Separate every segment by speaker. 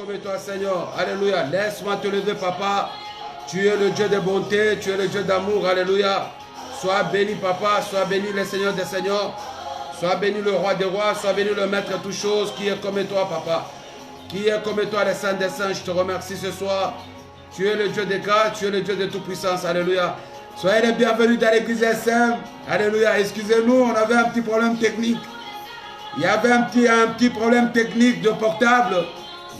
Speaker 1: comme toi, Seigneur. Alléluia. Laisse-moi te lever, papa. Tu es le Dieu de bonté, tu es le Dieu d'amour. Alléluia. Sois béni, papa. Sois béni, le Seigneur des Seigneurs. Sois béni, le Roi des Rois. Sois béni, le Maître de toutes choses, qui est comme toi, papa. Qui est comme toi, le Saint des Saints. Je te remercie ce soir. Tu es le Dieu des grâces, tu es le Dieu de toute puissance. Alléluia. Soyez les bienvenus dans l'église SM. Alléluia. Excusez-nous, on avait un petit problème technique. Il y avait un petit problème technique de portable.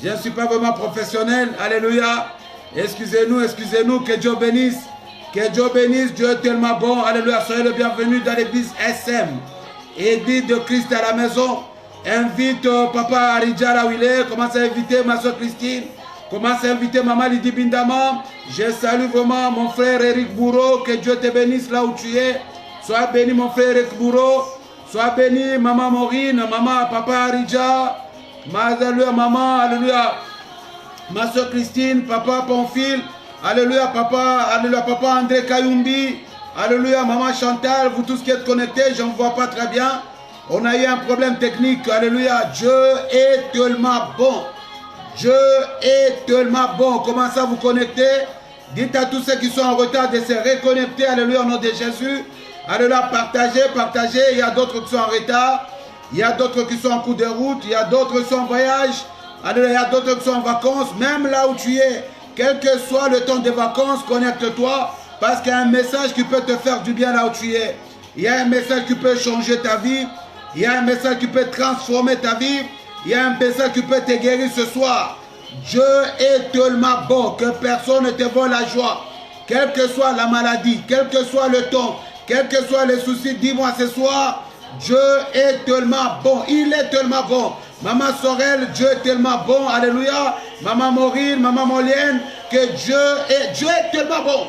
Speaker 1: Je ne suis pas vraiment professionnel. Alléluia. Excusez-nous. Que Dieu bénisse. Que Dieu bénisse. Dieu est tellement bon. Alléluia. Soyez les bienvenus dans l'église SM. Église de Christ à la maison. Invite papa Aridja là où il est. Commence à inviter ma soeur Christine. Commence à inviter maman Lydie Bindama. Je salue vraiment mon frère Eric Bourreau. Que Dieu te bénisse là où tu es. Sois béni mon frère Eric Bourreau. Sois béni maman Maureen, maman papa Aridja. Alléluia maman, alléluia. Ma soeur Christine, papa Pamphile. Alléluia papa André Kayumbi. Alléluia maman Chantal. Vous tous qui êtes connectés, je ne vois pas très bien. On a eu un problème technique. Alléluia. Dieu est tellement bon. Dieu est tellement bon. Commencez à vous connecter. Dites à tous ceux qui sont en retard de se reconnecter. Alléluia, au nom de Jésus. Alléluia, partagez. Il y a d'autres qui sont en retard. Il y a d'autres qui sont en cours de route. Il y a d'autres qui sont en voyage. Alléluia, il y a d'autres qui sont en vacances. Même là où tu es, quel que soit le temps de vacances, connecte-toi. Parce qu'il y a un message qui peut te faire du bien là où tu es. Il y a un message qui peut changer ta vie. Il y a un message qui peut transformer ta vie. Il y a un message qui peut te guérir ce soir. Dieu est tellement bon que personne ne te vole la joie. Quelle que soit la maladie, quel que soit le temps, quels que soient les soucis, dis-moi ce soir, Dieu est tellement bon. Il est tellement bon. Maman Sorel, Dieu est tellement bon. Alléluia. Maman Maureen, maman Molienne, que Dieu est tellement bon.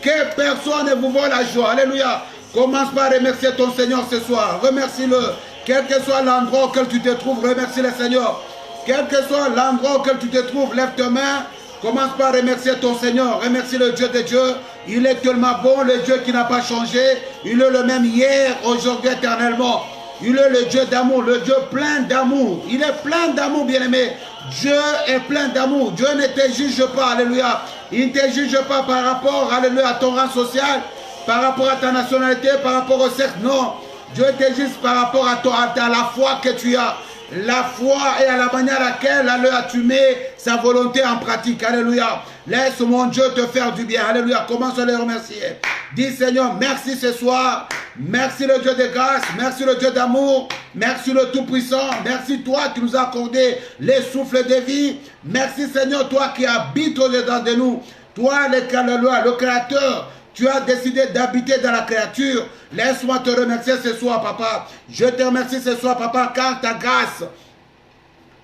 Speaker 1: Que personne ne vous vole la joie. Alléluia. Commence par remercier ton Seigneur ce soir. Remercie-le. Quel que soit l'endroit auquel tu te trouves, remercie le Seigneur. Quel que soit l'endroit auquel tu te trouves, lève tes mains. Commence par remercier ton Seigneur. Remercie le Dieu de Dieu. Il est tellement bon, le Dieu qui n'a pas changé. Il est le même hier, aujourd'hui, éternellement. Il est le Dieu d'amour, le Dieu plein d'amour. Il est plein d'amour, bien-aimé. Dieu est plein d'amour. Dieu ne te juge pas, alléluia. Il ne te juge pas par rapport, alléluia, à ton rang social, par rapport à ta nationalité, par rapport au sexe. Non. Dieu te juge par rapport à la foi que tu as. La foi et à la manière à laquelle, alléluia, tu mets sa volonté en pratique. Alléluia. Laisse mon Dieu te faire du bien. Alléluia. Commence à les remercier. Dis Seigneur, merci ce soir. Merci le Dieu de grâce. Merci le Dieu d'amour. Merci le Tout-Puissant. Merci toi qui nous as accordé les souffles de vie. Merci Seigneur, toi qui habites au-dedans de nous. Toi, le Créateur. Tu as décidé d'habiter dans la créature. Laisse-moi te remercier ce soir, papa. Je te remercie ce soir, papa, car ta grâce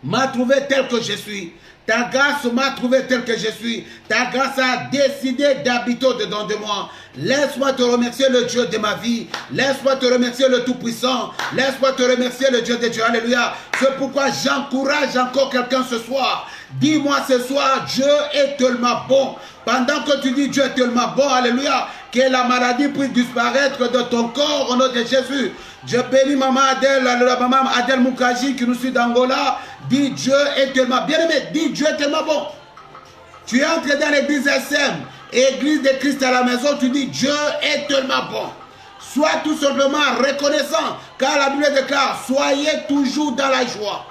Speaker 1: m'a trouvé tel que je suis. Ta grâce m'a trouvé tel que je suis. Ta grâce a décidé d'habiter au-dedans de moi. Laisse-moi te remercier le Dieu de ma vie. Laisse-moi te remercier le Tout-Puissant. Laisse-moi te remercier le Dieu de Dieu. Alléluia. C'est pourquoi j'encourage encore quelqu'un ce soir. Dis-moi ce soir, Dieu est tellement bon. Pendant que tu dis Dieu est tellement bon, alléluia, que la maladie puisse disparaître de ton corps au nom de Jésus. Je bénis maman Adèle, maman Adèle Moukaji qui nous suit d'Angola. Dis Dieu est tellement bien aimé, dis Dieu est tellement bon. Tu entres dans l'église SM, église de Christ à la maison, tu dis Dieu est tellement bon. Sois tout simplement reconnaissant, car la Bible déclare, soyez toujours dans la joie.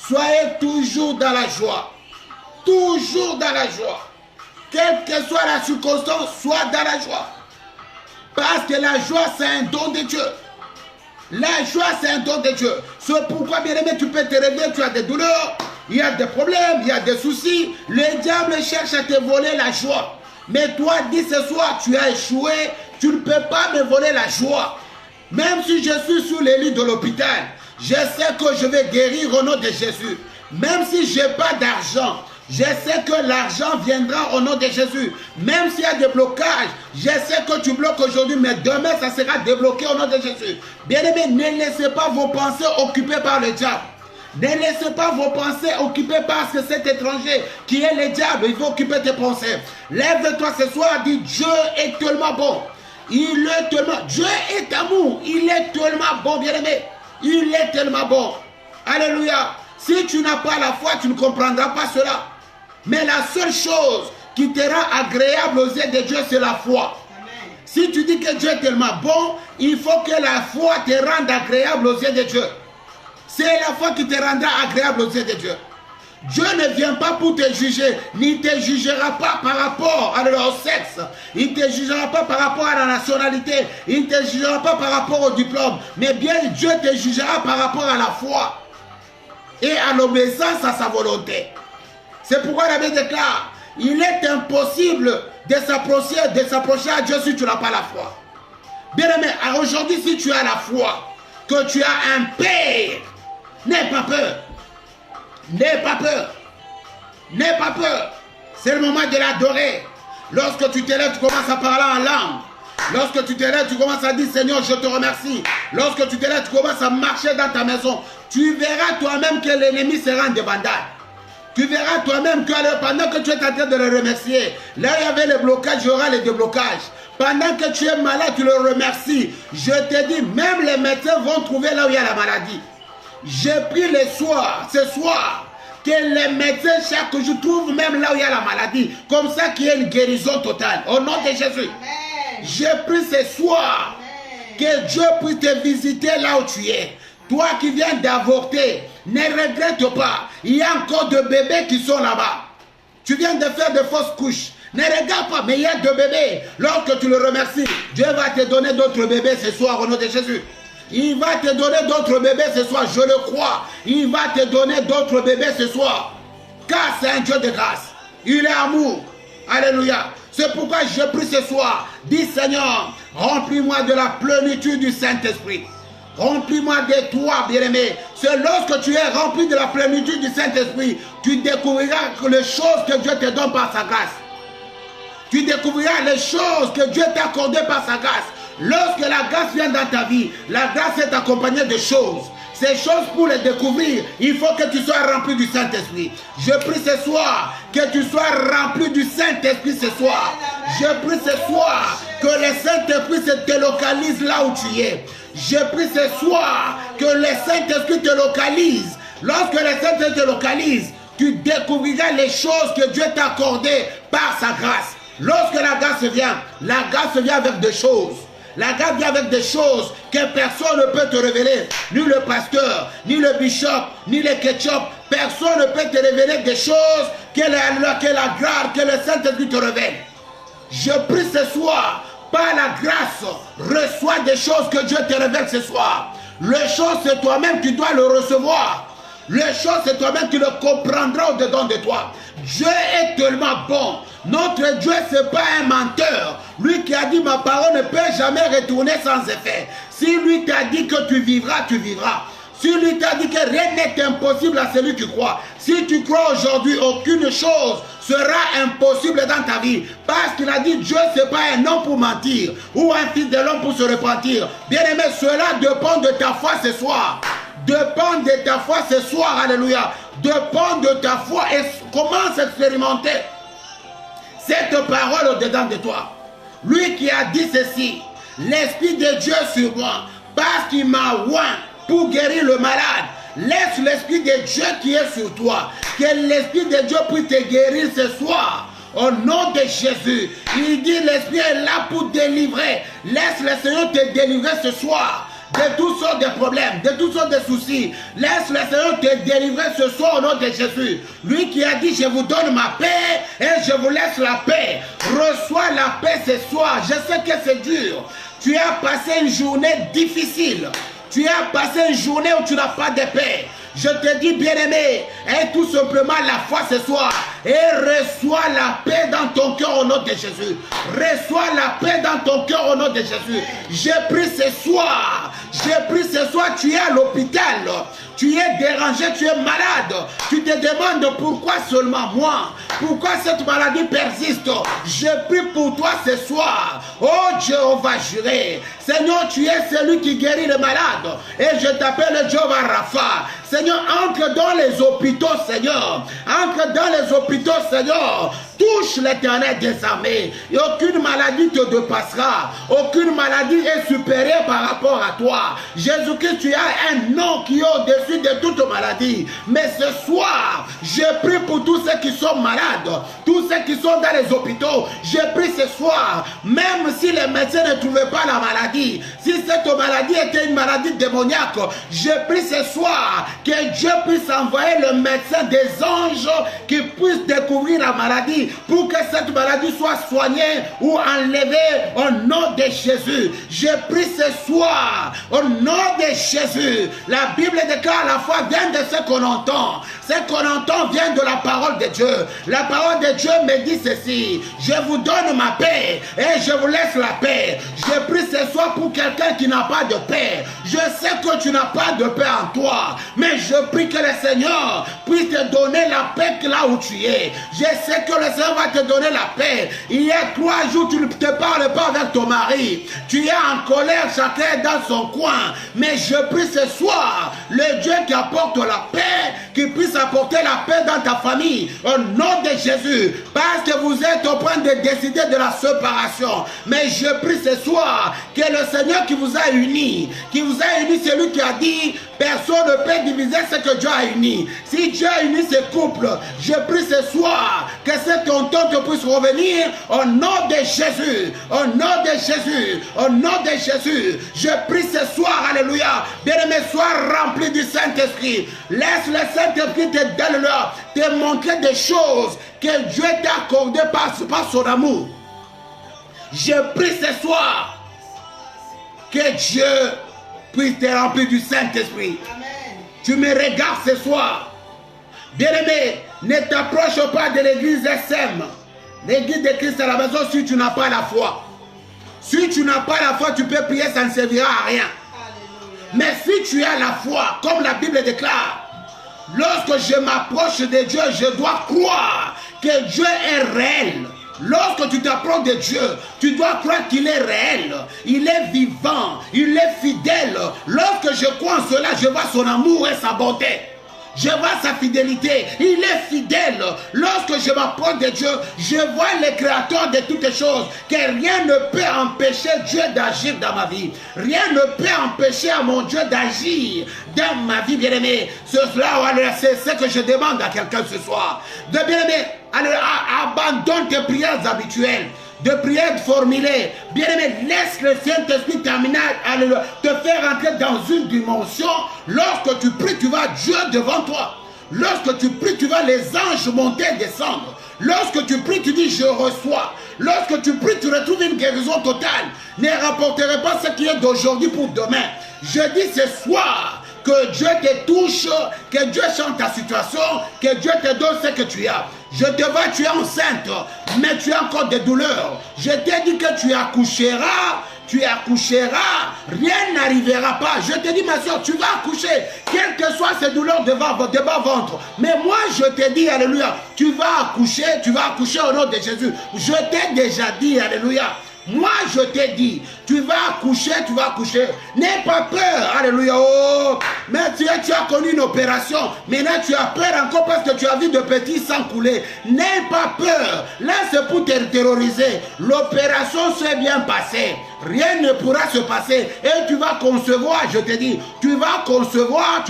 Speaker 1: Soyez toujours dans la joie. Toujours dans la joie. Quelle que soit la circonstance, sois dans la joie. Parce que la joie, c'est un don de Dieu. La joie, c'est un don de Dieu. C'est pourquoi, bien aimé, tu peux te réveiller, tu as des douleurs, il y a des problèmes, il y a des soucis. Le diable cherche à te voler la joie. Mais toi, dis ce soir, tu as échoué, tu ne peux pas me voler la joie. Même si je suis sur les lits de l'hôpital, je sais que je vais guérir au nom de Jésus. Même si je n'ai pas d'argent, je sais que l'argent viendra au nom de Jésus. Même s'il y a des blocages, je sais que tu bloques aujourd'hui, mais demain, ça sera débloqué au nom de Jésus. Bien-aimés, ne laissez pas vos pensées occupées par le diable. Ne laissez pas vos pensées occupées par cet étranger qui est le diable. Il va occuper tes pensées. Lève-toi ce soir, dis Dieu est tellement bon. Il est tellement... Dieu est amour. Il est tellement bon, bien-aimé. Il est tellement bon. Alléluia. Si tu n'as pas la foi, tu ne comprendras pas cela. Mais la seule chose qui te rend agréable aux yeux de Dieu, c'est la foi. Amen. Si tu dis que Dieu est tellement bon, il faut que la foi te rende agréable aux yeux de Dieu. C'est la foi qui te rendra agréable aux yeux de Dieu. Dieu ne vient pas pour te juger, ni te jugera pas par rapport à leur sexe, il ne te jugera pas par rapport à la nationalité, il ne te jugera pas par rapport au diplôme, mais bien Dieu te jugera par rapport à la foi et à l'obéissance à sa volonté. C'est pourquoi la Bible déclare, il est impossible de s'approcher à Dieu si tu n'as pas la foi. Bien aimé, aujourd'hui si tu as la foi, que tu as un Père, n'aie pas peur. N'aie pas peur. N'aie pas peur. C'est le moment de l'adorer. Lorsque tu te lèves, tu commences à parler en langue. Lorsque tu te lèves, tu commences à dire Seigneur, je te remercie. Lorsque tu te lèves, tu commences à marcher dans ta maison. Tu verras toi-même que l'ennemi sera en débandade. Tu verras toi-même que pendant que tu es en train de le remercier, là il y avait le blocage, il y aura le déblocage. Pendant que tu es malade, tu le remercies. Je te dis, même les médecins vont trouver là où il y a la maladie. J'ai pris ce soir, que les médecins chaque jour trouvent même là où il y a la maladie. Comme ça qu'il y ait une guérison totale. Au nom de Jésus. J'ai pris ce soir, que Dieu puisse te visiter là où tu es. Toi qui viens d'avorter, ne regrette pas. Il y a encore deux bébés qui sont là-bas. Tu viens de faire de fausses couches. Ne regarde pas, mais il y a deux bébés. Lorsque tu le remercies, Dieu va te donner d'autres bébés ce soir au nom de Jésus. Il va te donner d'autres bébés ce soir, je le crois. Il va te donner d'autres bébés ce soir. Car c'est un Dieu de grâce. Il est amour. Alléluia. C'est pourquoi je prie ce soir. Dis Seigneur, remplis-moi de la plénitude du Saint-Esprit. Remplis-moi de toi, bien-aimé. C'est lorsque tu es rempli de la plénitude du Saint-Esprit, tu découvriras les choses que Dieu te donne par sa grâce. Tu découvriras les choses que Dieu t'a accordées par sa grâce. Lorsque la grâce vient dans ta vie, la grâce est accompagnée de choses. Ces choses, pour les découvrir, il faut que tu sois rempli du Saint-Esprit. Je prie ce soir que tu sois rempli du Saint-Esprit ce soir. Je prie ce soir que le Saint-Esprit te localise là où tu es. Je prie ce soir que le Saint-Esprit te localise. Lorsque le Saint-Esprit te localise, tu découvriras les choses que Dieu t'a accordées par sa grâce. Lorsque la grâce vient avec des choses. La grâce vient avec des choses que personne ne peut te révéler. Ni le pasteur, ni le bishop, ni le ketchup. Personne ne peut te révéler des choses que la grâce, que le Saint-Esprit te révèle. Je prie ce soir, par la grâce, reçois des choses que Dieu te révèle ce soir. Les choses, c'est toi-même qui dois le recevoir. Les choses, c'est toi-même qui le comprendras au-dedans de toi. Dieu est tellement bon. Notre Dieu, ce n'est pas un menteur. Lui qui a dit, ma parole ne peut jamais retourner sans effet. Si lui t'a dit que tu vivras, tu vivras. Si lui t'a dit que rien n'est impossible à celui qui croit. Si tu crois aujourd'hui, aucune chose sera impossible dans ta vie. Parce qu'il a dit, Dieu, ce n'est pas un homme pour mentir. Ou un fils de l'homme pour se repentir. Bien aimé, cela dépend de ta foi ce soir. Dépend de ta foi ce soir, alléluia. Dépend de ta foi et commence à expérimenter cette parole au-dedans de toi. Lui qui a dit ceci, l'Esprit de Dieu sur moi, parce qu'il m'a oint pour guérir le malade. Laisse l'Esprit de Dieu qui est sur toi. Que l'Esprit de Dieu puisse te guérir ce soir. Au nom de Jésus. Il dit l'Esprit est là pour délivrer. Laisse le Seigneur te délivrer ce soir. De toutes sortes de problèmes, de toutes sortes de soucis. Laisse le Seigneur te délivrer ce soir au nom de Jésus. Lui qui a dit, je vous donne ma paix et je vous laisse la paix. Reçois la paix ce soir. Je sais que c'est dur. Tu as passé une journée difficile. Tu as passé une journée où tu n'as pas de paix. Je te dis, bien-aimé, aie tout simplement la foi ce soir et reçois la paix dans ton cœur au nom de Jésus. Reçois la paix dans ton cœur au nom de Jésus. J'ai pris ce soir, tu es à l'hôpital, tu es dérangé, tu es malade. Tu te demandes pourquoi seulement moi, pourquoi cette maladie persiste. Je prie pour toi ce soir. Oh Jéhovah juré, Seigneur, tu es celui qui guérit les malades et je t'appelle Jéhovah Rapha. Seigneur, entre dans les hôpitaux, Seigneur. Entre dans les hôpitaux, Seigneur. Tout
Speaker 2: touche l'Éternel des armées. Et aucune maladie te dépassera. Aucune maladie est supérieure par rapport à toi. Jésus-Christ, tu as un nom qui est au-dessus de toute maladie. Mais ce soir, je prie pour tous ceux qui sont malades, tous ceux qui sont dans les hôpitaux. Je prie ce soir, même si les médecins ne trouvaient pas la maladie, si cette maladie était une maladie démoniaque, je prie ce soir que Dieu puisse envoyer le médecin des anges qui puisse découvrir la maladie pour que cette maladie soit soignée ou enlevée au nom de Jésus. Je prie ce soir au nom de Jésus. La Bible déclare la foi vient de ce qu'on entend. Ce qu'on entend vient de la parole de Dieu. La parole de Dieu me dit ceci: je vous donne ma paix et je vous laisse la paix. Je prie ce soir pour quelqu'un qui n'a pas de paix. Je sais que tu n'as pas de paix en toi, mais je prie que le Seigneur puisse te donner la paix là où tu es. Je sais que le Seigneur va te donner la paix. Il y a 3 jours, tu ne te parles pas avec ton mari. Tu es en colère, chacun est dans son coin. Mais je prie ce soir, le Dieu qui apporte la paix, qui puisse apporter la paix dans ta famille, au nom de Jésus, parce que vous êtes au point de décider de la séparation. Mais je prie ce soir que le Seigneur qui vous a unis, c'est lui qui a dit: personne ne peut diviser ce que Dieu a uni. Si Dieu a uni ces couples, je prie ce soir que cette entente puisse revenir au nom de Jésus, au nom de Jésus, au nom de Jésus. Je prie ce soir, alléluia, bien-aimé, sois rempli du Saint-Esprit. Laisse le Saint-Esprit te montrer des choses que Dieu t'a accordées par son amour. Je prie ce soir que Dieu puisse te remplir du Saint-Esprit. Tu me regardes ce soir. Bien-aimé, ne t'approche pas de l'église SM, l'église de Christ à la maison, si tu n'as pas la foi. Si tu n'as pas la foi, tu peux prier, ça ne servira à rien. Mais si tu as la foi, comme la Bible déclare, lorsque je m'approche de Dieu, je dois croire que Dieu est réel. Lorsque tu t'approches de Dieu, tu dois croire qu'il est réel, il est vivant, il est fidèle. Lorsque je crois en cela, je vois son amour et sa bonté. Je vois sa fidélité, il est fidèle. Lorsque je m'approche de Dieu, je vois le créateur de toutes choses, que rien ne peut empêcher Dieu d'agir dans ma vie. Rien ne peut empêcher à mon Dieu d'agir dans ma vie, bien-aimé. C'est ce que je demande à quelqu'un ce soir. De bien-aimé, abandonne tes prières habituelles, de prières formulées. Bien-aimé, laisse le Saint-Esprit terminer à te faire entrer dans une dimension. Lorsque tu pries, tu vois Dieu devant toi. Lorsque tu pries, tu vois les anges monter et descendre. Lorsque tu pries, tu dis je reçois. Lorsque tu pries, tu retrouves une guérison totale. Ne rapporterai pas ce qui est d'aujourd'hui pour demain. Je dis ce soir que Dieu te touche, que Dieu change ta situation, que Dieu te donne ce que tu as. Je te vois, tu es enceinte, mais tu as encore des douleurs. Je t'ai dit que tu accoucheras, rien n'arrivera pas. Je te dis, ma soeur, tu vas accoucher, quelles que soient ces douleurs de bas-ventre. Mais moi, je te dis, alléluia, tu vas accoucher au nom de Jésus. Je t'ai déjà dit, alléluia. Moi, je t'ai dit, tu vas accoucher. N'aie pas peur, alléluia. Oh, mais tu as connu une opération. Maintenant, tu as peur encore parce que tu as vu de petits sang couler. N'aie pas peur. Là, c'est pour te terroriser. L'opération s'est bien passée. Rien ne pourra se passer. Et tu vas concevoir, je te dis. Tu vas concevoir.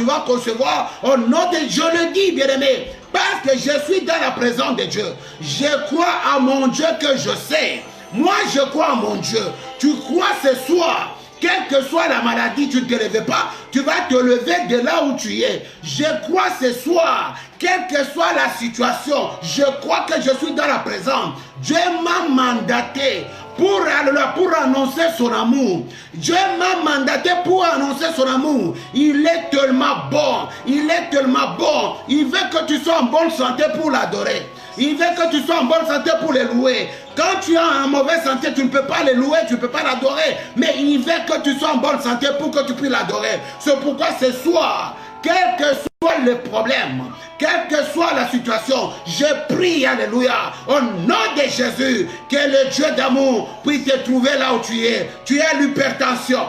Speaker 2: Au nom de Dieu, je le dis, bien-aimé. Parce que je suis dans la présence de Dieu. Je crois à mon Dieu que je sais. Moi, je crois en mon Dieu. Tu crois ce soir, quelle que soit la maladie, tu ne te lèves pas, tu vas te lever de là où tu es. Je crois ce soir, quelle que soit la situation, je crois que je suis dans la présence. Dieu m'a mandaté pour annoncer son amour. Dieu m'a mandaté pour annoncer son amour. Il est tellement bon. Il veut que tu sois en bonne santé pour l'adorer. Il veut que tu sois en bonne santé pour les louer. Quand tu es en mauvaise santé, tu ne peux pas les louer, tu ne peux pas l'adorer. Mais il veut que tu sois en bonne santé pour que tu puisses l'adorer. C'est pourquoi ce soir, quel que soit le problème, quelle que soit la situation, je prie, alléluia, au nom de Jésus, que le Dieu d'amour puisse te trouver là où tu es. Tu as l'hypertension.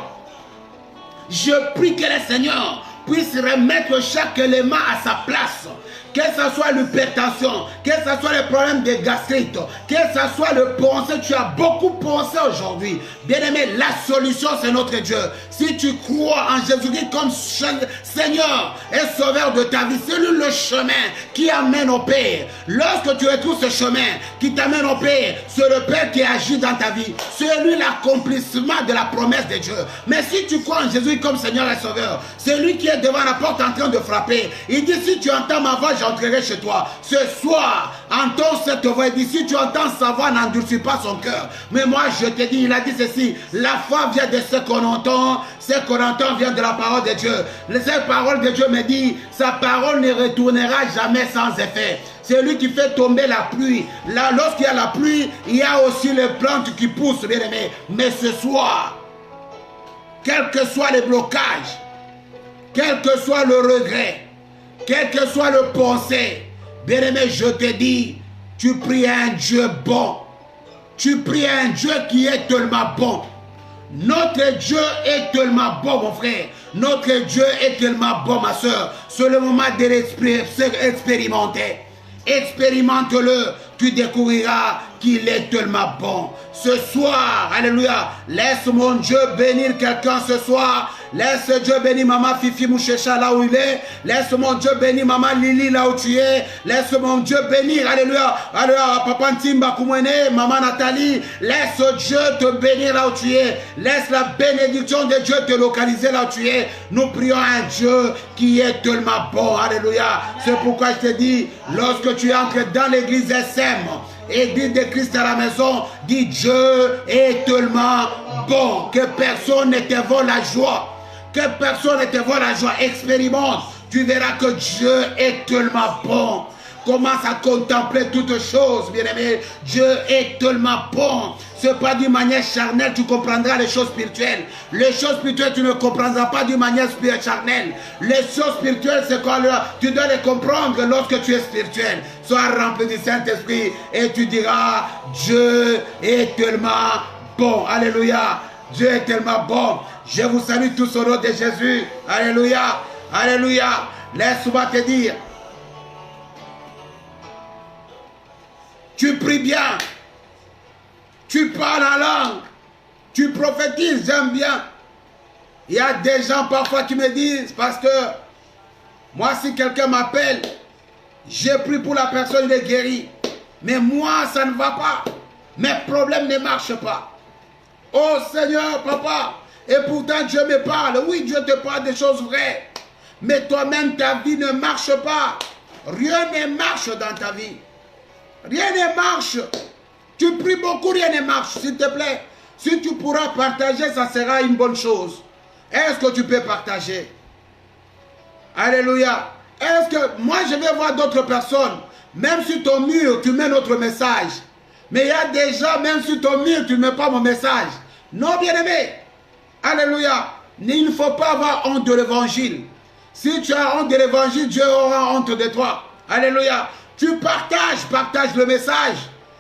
Speaker 2: Je prie que le Seigneur puisse remettre chaque élément à sa place. que ce soit l'hypertension, que ce soit les problèmes de gastrite, que ce soit le pensée, tu as beaucoup pensé aujourd'hui. Bien-aimé, la solution c'est notre Dieu. Si tu crois en Jésus-Christ comme Seigneur et Sauveur de ta vie, c'est lui le chemin qui amène au Père. Lorsque tu retrouves ce chemin qui t'amène au Père, c'est le Père qui agit dans ta vie. C'est lui l'accomplissement de la promesse de Dieu. Mais si tu crois en Jésus comme Seigneur et Sauveur, c'est lui qui est devant la porte en train de frapper. Il dit, si tu entends ma voix, j'entrerai chez toi. Ce soir, entends cette voix. Il dit, si tu entends sa voix, n'endurcis pas son cœur. Mais moi, je te dis, il a dit ceci, la foi vient de ce qu'on entend, ce qu'on entend vient de la parole de Dieu. Cette parole de Dieu me dit, sa parole ne retournera jamais sans effet. C'est lui qui fait tomber la pluie. Là, lorsqu'il y a la pluie, il y a aussi les plantes qui poussent, bien aimé. Mais ce soir, quels que soient les blocages, quel que soit le regret, quel que soit le pensée, bien aimé, je te dis, tu pries à un Dieu bon. Tu pries à un Dieu qui est tellement bon. Notre Dieu est tellement bon, mon frère. Notre Dieu est tellement bon, ma soeur. C'est le moment de l'expérimenter. Expérimente-le, tu découvriras qu'il est tellement bon. Ce soir, alléluia, laisse mon Dieu bénir quelqu'un ce soir. Laisse Dieu bénir maman Fifi Mouchécha là où il est. Laisse mon Dieu bénir maman Lili là où tu es. Laisse mon Dieu bénir, alléluia, alléluia, papa Ntimba Koumouene, maman Nathalie. Laisse Dieu te bénir là où tu es. Laisse la bénédiction de Dieu te localiser là où tu es. Nous prions à un Dieu qui est tellement bon, alléluia. C'est pourquoi je te dis, lorsque tu entres dans l'église SM, et dis de Christ à la maison, dis Dieu est tellement bon que personne ne te vole la joie. Que personne ne te vole la joie. Expérimente, tu verras que Dieu est tellement bon. Commence à contempler toutes choses, bien-aimé. Dieu est tellement bon. Ce n'est pas d'une manière charnelle, tu comprendras les choses spirituelles. Les choses spirituelles, tu ne comprendras pas d'une manière charnelle. Les choses spirituelles, c'est quoi? Tu dois les comprendre lorsque tu es spirituel. Sois rempli du Saint-Esprit et tu diras, Dieu est tellement bon. Alléluia. Dieu est tellement bon. Je vous salue tous au nom de Jésus. Alléluia. Alléluia. Laisse-moi te dire. Tu pries bien. Tu parles en langue. Tu prophétises, j'aime bien. Il y a des gens parfois qui me disent, pasteur, moi si quelqu'un m'appelle, j'ai pris pour la personne, il est guéri. Mais moi, ça ne va pas. Mes problèmes ne marchent pas. Oh Seigneur, papa, et pourtant Dieu me parle. Oui, Dieu te parle des choses vraies. Mais toi-même, ta vie ne marche pas. Rien ne marche dans ta vie. Rien ne marche. Tu pries beaucoup, rien ne marche. S'il te plaît, si tu pourras partager, ça sera une bonne chose. Est-ce que tu peux partager? Alléluia. Est-ce que moi, je vais voir d'autres personnes, même sur ton mur, tu mets notre message. Mais il y a des gens, même sur ton mur, tu ne mets pas mon message. Non, bien-aimé. Alléluia. Il ne faut pas avoir honte de l'évangile. Si tu as honte de l'évangile, Dieu aura honte de toi. Alléluia. Tu partages le message.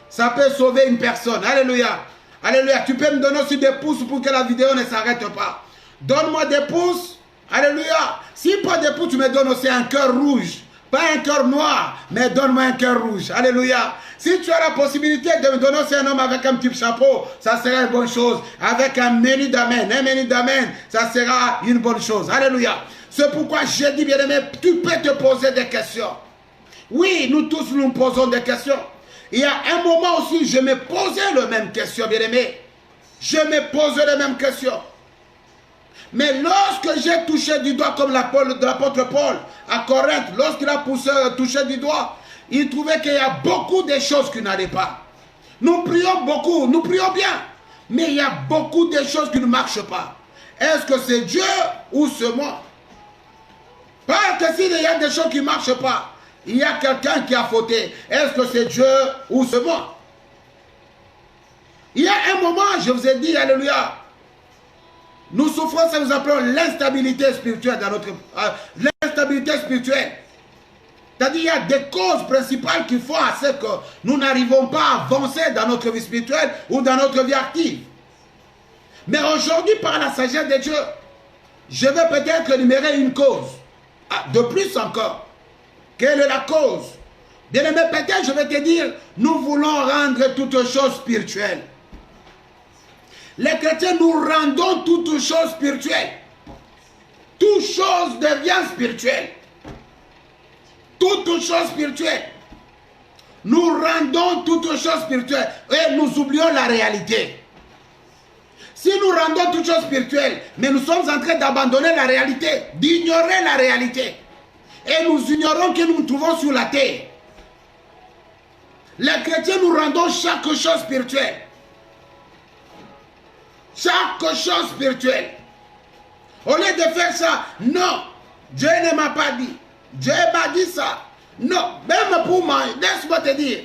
Speaker 2: Ça peut sauver une personne. Alléluia. Alléluia. Tu peux me donner aussi des pouces pour que la vidéo ne s'arrête pas. Donne-moi des pouces. Alléluia. Si pas des pouces, tu me donnes aussi un cœur rouge. Pas un cœur noir, mais donne-moi un cœur rouge. Alléluia. Si tu as la possibilité de me donner aussi un homme avec un petit chapeau, ça sera une bonne chose. Avec un menu d'amen, ça sera une bonne chose. Alléluia. C'est pourquoi j'ai dit, bien-aimé, tu peux te poser des questions. Oui, nous tous nous posons des questions. Il y a un moment aussi, je me posais les mêmes questions, bien-aimé. Je me posais les mêmes questions. Mais lorsque j'ai touché du doigt, comme l'apôtre Paul à Corinthe, lorsqu'il a touché du doigt, il trouvait qu'il y a beaucoup de choses qui n'allaient pas. Nous prions beaucoup, nous prions bien, mais il y a beaucoup de choses qui ne marchent pas. Est-ce que c'est Dieu ou c'est moi? Parce que s'il y a des choses qui ne marchent pas, il y a quelqu'un qui a fauté. Est-ce que c'est Dieu ou c'est moi? Il y a un moment, je vous ai dit, alléluia, nous souffrons, ça nous appelons l'instabilité spirituelle dans notre... l'instabilité spirituelle. C'est-à-dire, il y a des causes principales qui font à ce que nous n'arrivons pas à avancer dans notre vie spirituelle ou dans notre vie active. Mais aujourd'hui, par la sagesse de Dieu, je vais peut-être énumérer une cause. De plus encore. Quelle est la cause? Bien-aimé, peut-être je vais te dire, nous voulons rendre toutes choses spirituelles. Les chrétiens, nous rendons toutes choses spirituelles. Toute chose devient spirituelle. Toutes choses spirituelles. Nous rendons toutes choses spirituelles et nous oublions la réalité. Si nous rendons toutes choses spirituelles, mais nous sommes en train d'abandonner la réalité, d'ignorer la réalité, et nous ignorons que nous nous trouvons sur la terre. Les chrétiens, nous rendons chaque chose spirituelle. Chaque chose spirituelle. Au lieu de faire ça, non, Dieu ne m'a pas dit. Dieu m'a dit ça. Non, même pour moi, laisse-moi te dire,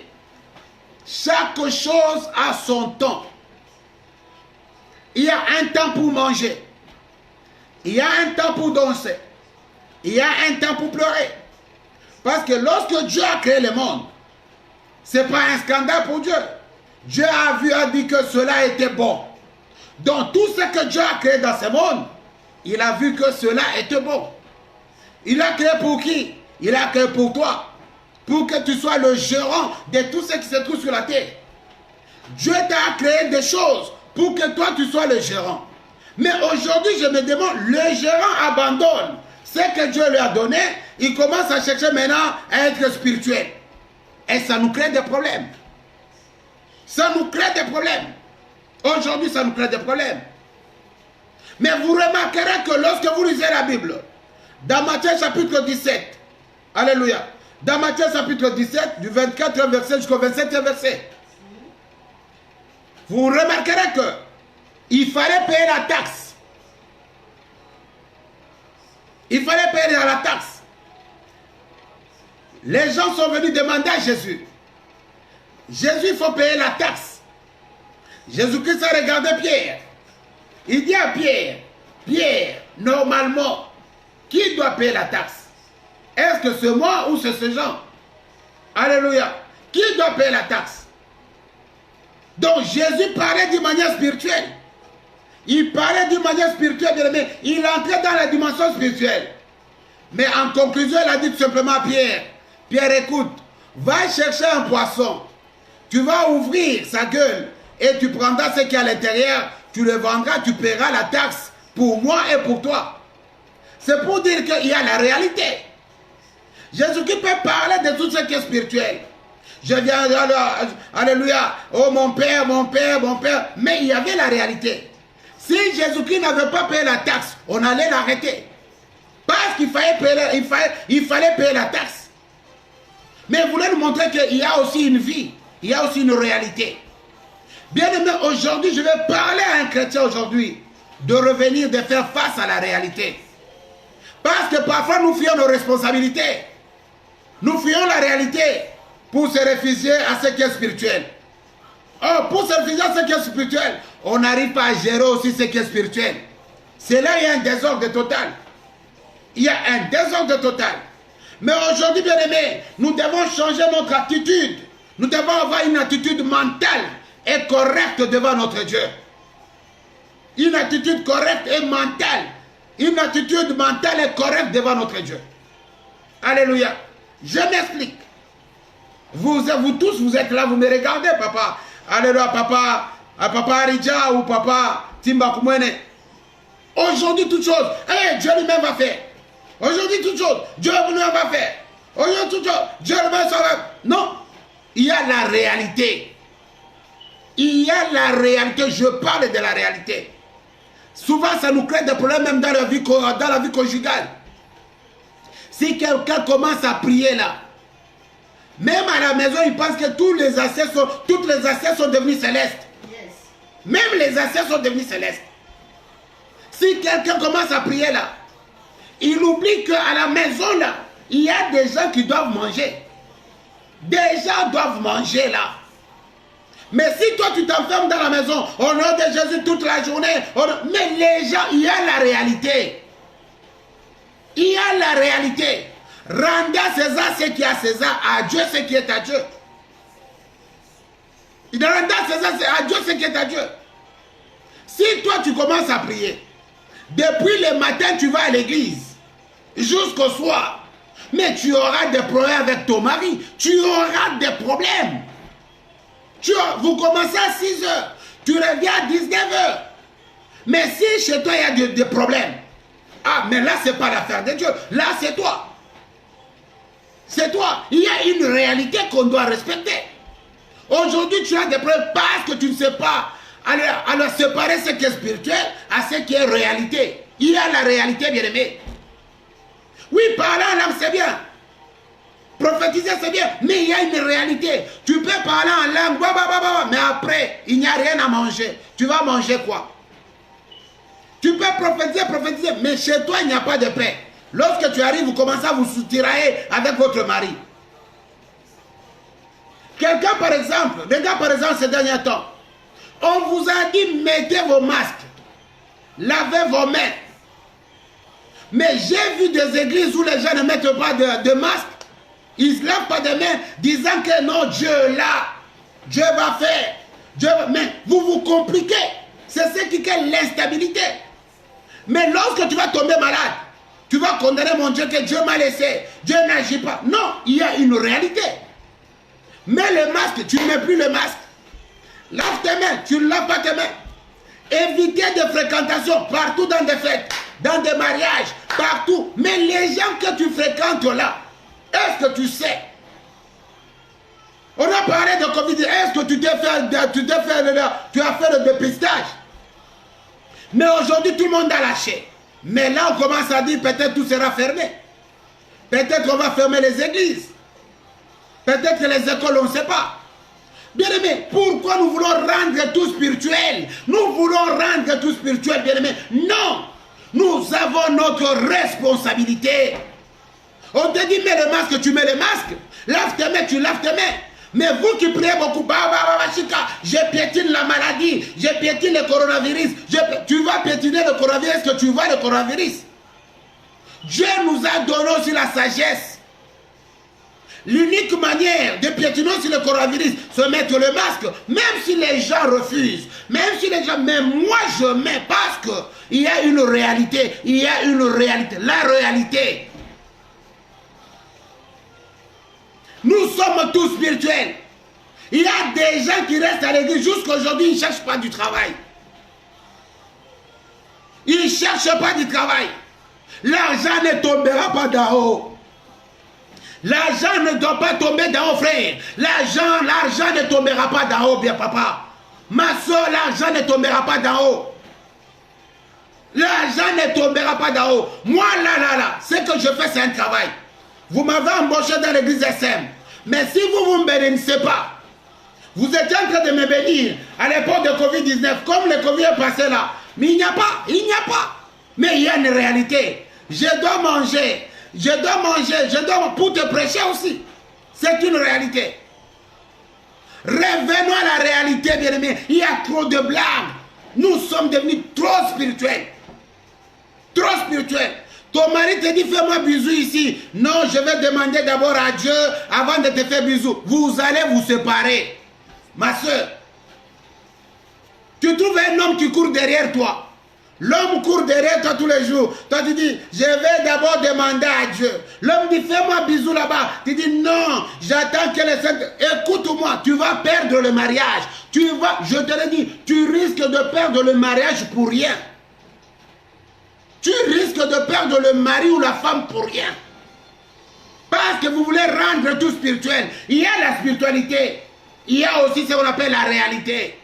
Speaker 2: chaque chose a son temps. Il y a un temps pour manger. Il y a un temps pour danser. Il y a un temps pour pleurer. Parce que lorsque Dieu a créé le monde, ce n'est pas un scandale pour Dieu. Dieu a dit que cela était bon. Donc tout ce que Dieu a créé dans ce monde, il a vu que cela était bon. Il a créé pour qui? Il a créé pour toi. Pour que tu sois le gérant de tout ce qui se trouve sur la terre. Dieu t'a créé des choses pour que toi tu sois le gérant. Mais aujourd'hui je me demande, le gérant abandonne ce que Dieu lui a donné. Il commence à chercher maintenant à être spirituel. Et ça nous crée des problèmes. Ça nous crée des problèmes. Aujourd'hui, ça nous crée des problèmes. Mais vous remarquerez que lorsque vous lisez la Bible, dans Matthieu chapitre 17, alléluia, dans Matthieu chapitre 17, du 24e verset jusqu'au 27e verset, vous remarquerez que il fallait payer la taxe. Il fallait payer la taxe. Les gens sont venus demander à Jésus. Jésus, il faut payer la taxe. Jésus-Christ a regardé Pierre. Il dit à Pierre, Pierre, normalement, qui doit payer la taxe? Est-ce que c'est moi ou c'est ces gens? Alléluia. Qui doit payer la taxe? Donc Jésus parlait d'une manière spirituelle. Il parlait d'une manière spirituelle, bien aimé. Il entrait dans la dimension spirituelle. Mais en conclusion, il a dit tout simplement à Pierre, Pierre, écoute, va chercher un poisson. Tu vas ouvrir sa gueule et tu prendras ce qui est à l'intérieur, tu le vendras, tu paieras la taxe pour moi et pour toi. C'est pour dire qu'il y a la réalité. Jésus-Christ peut parler de tout ce qui est spirituel. Je viens, alléluia, oh mon Père, mon Père, mon Père. Mais il y avait la réalité. Si Jésus-Christ n'avait pas payé la taxe, on allait l'arrêter. Parce qu'il fallait payer la taxe. Mais il voulait nous montrer qu'il y a aussi une vie, il y a aussi une réalité. Bien aimé, aujourd'hui, je vais parler à un chrétien aujourd'hui de revenir, de faire face à la réalité. Parce que parfois nous fuyons nos responsabilités. Nous fuyons la réalité pour se réfugier à ce qui est spirituel. Oh, pour se réfugier à ce qui est spirituel, on n'arrive pas à gérer aussi ce qui est spirituel. C'est là qu'il y a un désordre total. Il y a un désordre total. Mais aujourd'hui, bien aimé, nous devons changer notre attitude. Nous devons avoir une attitude mentale et correcte devant notre Dieu. Une attitude correcte et mentale. Une attitude mentale et correcte devant notre Dieu. Alléluia. Je m'explique. Vous tous, vous êtes là, vous me regardez, papa. Alléluia, papa Aridja ou papa Timba Kumwene. Aujourd'hui, toute chose, Dieu lui-même va faire. Aujourd'hui, toute chose, Dieu lui-même va faire. Aujourd'hui, toute chose, Dieu lui-même va faire. Non, il y a la réalité. Il y a la réalité, je parle de la réalité. Souvent, ça nous crée des problèmes même dans la vie conjugale. Si quelqu'un commence à prier là, même à la maison, il pense que toutes les assiettes sont devenues célestes. Yes. Même les assiettes sont devenues célestes. Si quelqu'un commence à prier là, il oublie qu'à la maison là, il y a des gens qui doivent manger. Des gens doivent manger là. Mais si toi tu t'enfermes dans la maison, au nom de Jésus toute la journée, mais les gens, il y a la réalité. Il y a la réalité. Rendez à César ce qui est à César, à Dieu ce qui est à Dieu. Il rendez à César à Dieu ce qui est à Dieu. Si toi tu commences à prier, depuis le matin tu vas à l'église, jusqu'au soir, Mais tu auras des problèmes avec ton mari. Tu auras des problèmes. Vous commencez à 6 heures. Tu reviens à 19 heures. Mais si chez toi, il y a des problèmes. Ah, mais là, ce n'est pas l'affaire de Dieu. Là, c'est toi. C'est toi. Il y a une réalité qu'on doit respecter. Aujourd'hui, tu as des problèmes parce que tu ne sais pas alors séparer ce qui est spirituel à ce qui est réalité. Il y a la réalité, bien-aimé. Oui, parler en langue, c'est bien. Prophétiser, c'est bien. Mais il y a une réalité. Tu peux parler en langue, mais après, il n'y a rien à manger. Tu vas manger quoi? Tu peux prophétiser, mais chez toi, il n'y a pas de paix. Lorsque tu arrives, vous commencez à vous soutirailler avec votre mari. Quelqu'un, par exemple, regarde par exemple ces derniers temps, on vous a dit, mettez vos masques, lavez vos mains. Mais j'ai vu des églises où les gens ne mettent pas de masque, ils ne lavent pas de mains, disant que non, Dieu est là, Dieu va faire, mais vous vous compliquez. C'est ce qui crée l'instabilité. Mais lorsque tu vas tomber malade, tu vas condamner mon Dieu que Dieu m'a laissé, Dieu n'agit pas. Non, il y a une réalité. Mets le masque, tu ne mets plus le masque. Lave tes mains, tu ne laves pas tes mains. Évitez des fréquentations partout dans des fêtes, dans des mariages, partout. Mais les gens que tu fréquentes là, est-ce que tu sais? On a parlé de Covid, est-ce que tu as fait le dépistage? Mais aujourd'hui, tout le monde a lâché. Mais là, on commence à dire peut-être tout sera fermé. Peut-être qu'on va fermer les églises. Peut-être que les écoles, on ne sait pas. Bien-aimés, pourquoi nous voulons rendre tout spirituel? Nous voulons rendre tout spirituel, bien-aimés. Non, nous avons notre responsabilité. On te dit, mets le masque, tu mets le masque. Lave tes mains, tu laves tes mains. Mais vous qui priez beaucoup, je piétine la maladie, je piétine le coronavirus. Tu vas piétiner le coronavirus, est-ce que tu vois le coronavirus? Dieu nous a donné aussi la sagesse. L'unique manière de piétiner sur le coronavirus, c'est mettre le masque, même si les gens refusent, même si les gens, mais moi je mets parce qu'il y a une réalité, il y a une réalité, la réalité. Nous sommes tous spirituels. Il y a des gens qui restent à l'église jusqu'à aujourd'hui, ils ne cherchent pas du travail. Ils ne cherchent pas du travail. L'argent ne tombera pas d'en haut. L'argent ne doit pas tomber d'en haut, frère. L'argent ne tombera pas d'en haut, bien papa. Ma soeur, l'argent ne tombera pas d'en haut. L'argent ne tombera pas d'en haut. Moi, là, ce que je fais, c'est un travail. Vous m'avez embauché dans l'église SM. Mais si vous ne me bénissez pas, vous étiez en train de me bénir à l'époque de Covid-19, comme le Covid est passé là. Mais il n'y a pas. Mais il y a une réalité. Je dois manger, je dois pour te prêcher aussi. C'est une réalité. Revenons à la réalité, bien-aimés. Il y a trop de blagues. Nous sommes devenus trop spirituels. Trop spirituels. Ton mari te dit, fais-moi bisou ici. Non, je vais demander d'abord à Dieu avant de te faire bisou. Vous allez vous séparer. Ma soeur, tu trouves un homme qui court derrière toi. L'homme court derrière toi tous les jours. Toi, tu dis, je vais d'abord demander à Dieu. L'homme dit, fais-moi bisou là-bas. Tu dis, non, j'attends que les saints... Écoute-moi, tu vas perdre le mariage. Je te le dis, tu risques de perdre le mariage pour rien. Tu risques de perdre le mari ou la femme pour rien. Parce que vous voulez rendre tout spirituel. Il y a la spiritualité. Il y a aussi ce qu'on appelle la réalité.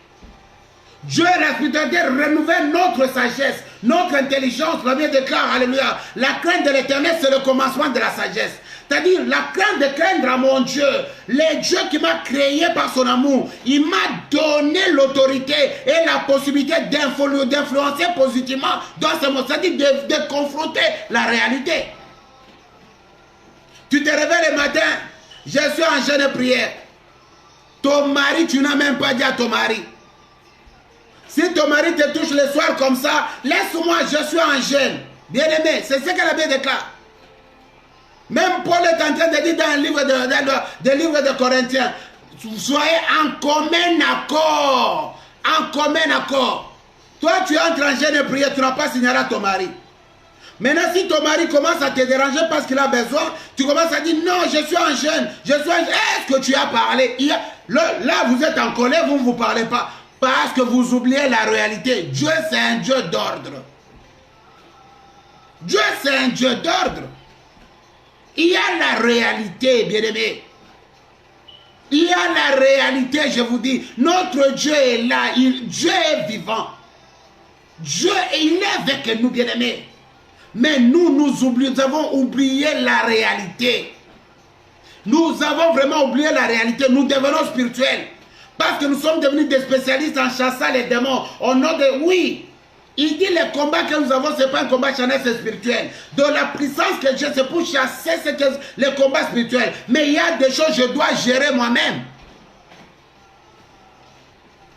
Speaker 2: Dieu et la spiritualité renouvellent notre sagesse, notre intelligence. La Bible déclare, alléluia, la crainte de l'éternel, c'est le commencement de la sagesse. C'est-à-dire la crainte de craindre à mon Dieu, le Dieu qui m'a créé par son amour. Il m'a donné l'autorité et la possibilité d'influencer positivement dans ce monde. C'est-à-dire de confronter la réalité. Tu te réveilles le matin, je suis en jeûne de prière. Ton mari, tu n'as même pas dit à ton mari. Si ton mari te touche le soir comme ça, laisse-moi, je suis en jeûne. Bien-aimé, c'est ce que la Bible déclare. Même Paul est en train de dire dans le livre de Corinthiens, soyez en commun accord. En commun accord. Toi, tu entres en jeûne de prière, tu n'as pas signalé à ton mari. Maintenant, si ton mari commence à te déranger parce qu'il a besoin, tu commences à dire non, je suis un jeune, Est-ce que tu as parlé? Là, vous êtes en colère, vous ne vous parlez pas. Parce que vous oubliez la réalité. Dieu, c'est un Dieu d'ordre. Dieu, c'est un Dieu d'ordre. Il y a la réalité, bien-aimé. Il y a la réalité, je vous dis. Notre Dieu est là. Dieu est vivant. Dieu, il est avec nous, bien-aimés. Mais nous avons oublié la réalité. Nous avons vraiment oublié la réalité. Nous devenons spirituels. Parce que nous sommes devenus des spécialistes en chassant les démons. Oui. Il dit les combats que nous avons, ce n'est pas un combat charnel, c'est spirituel. Donc la puissance que j'ai, c'est pour chasser les combats spirituels. Mais il y a des choses que je dois gérer moi-même.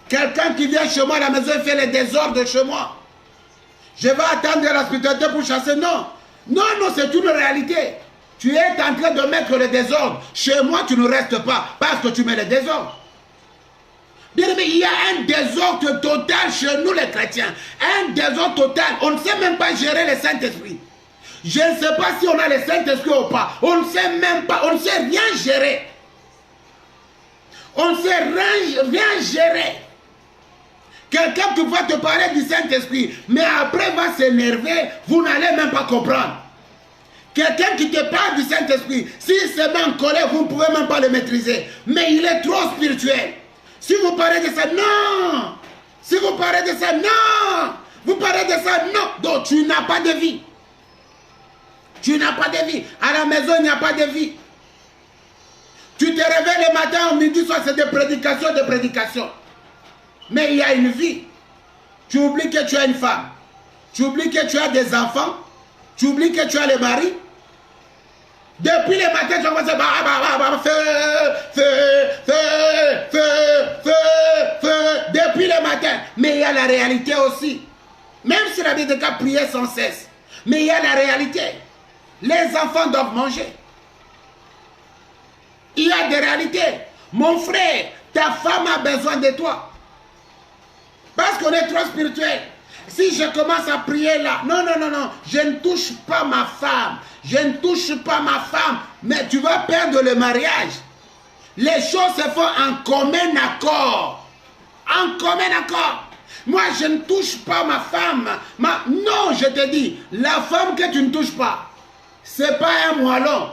Speaker 2: Quelqu'un qui vient chez moi à la maison et fait les désordres chez moi. Je vais attendre la spiritualité pour chasser. Non. Non, c'est une réalité. Tu es en train de mettre le désordre. Chez moi, tu ne restes pas parce que tu mets le désordre. Bien aimé, il y a un désordre total chez nous les chrétiens. Un désordre total. On ne sait même pas gérer le Saint-Esprit. Je ne sais pas si on a le Saint-Esprit ou pas. On ne sait même pas. On ne sait rien gérer. On ne sait rien gérer. Quelqu'un qui va te parler du Saint-Esprit, mais après va s'énerver, vous n'allez même pas comprendre. Quelqu'un qui te parle du Saint-Esprit, s'il se met en colère, vous ne pouvez même pas le maîtriser. Mais il est trop spirituel. Si vous parlez de ça, non. Si vous parlez de ça, non. Vous parlez de ça, non. Donc tu n'as pas de vie. Tu n'as pas de vie. À la maison, il n'y a pas de vie. Tu te réveilles le matin, au midi, soir, c'est des prédications. Mais il y a une vie. Tu oublies que tu as une femme. Tu oublies que tu as des enfants. Tu oublies que tu as le mari. Depuis le matin, tu commences à feu. Depuis le matin. Mais il y a la réalité aussi. Même si la Bible dit prier sans cesse. Mais il y a la réalité. Les enfants doivent manger. Il y a des réalités. Mon frère, ta femme a besoin de toi. Parce qu'on est trop spirituel. Si je commence à prier là, non, je ne touche pas ma femme. Je ne touche pas ma femme. Mais tu vas perdre le mariage. Les choses se font en commun accord. En commun accord. Moi, je ne touche pas ma femme. Non, je te dis, la femme que tu ne touches pas, ce n'est pas un moellon.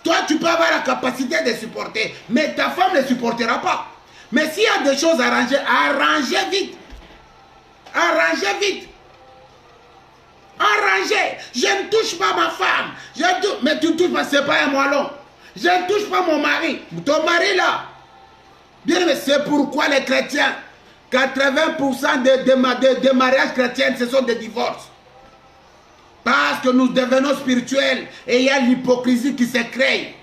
Speaker 2: Toi, tu peux avoir la capacité de supporter, mais ta femme ne supportera pas. Mais s'il y a des choses à arranger, arrangez vite. Arrangez vite. Arrangez. Je ne touche pas ma femme. Mais tu ne touches pas, ce n'est pas un moellon. Je ne touche pas mon mari. Ton mari là. Bien, mais c'est pourquoi les chrétiens, 80% des mariages chrétiens, ce sont des divorces. Parce que nous devenons spirituels et il y a l'hypocrisie qui se crée.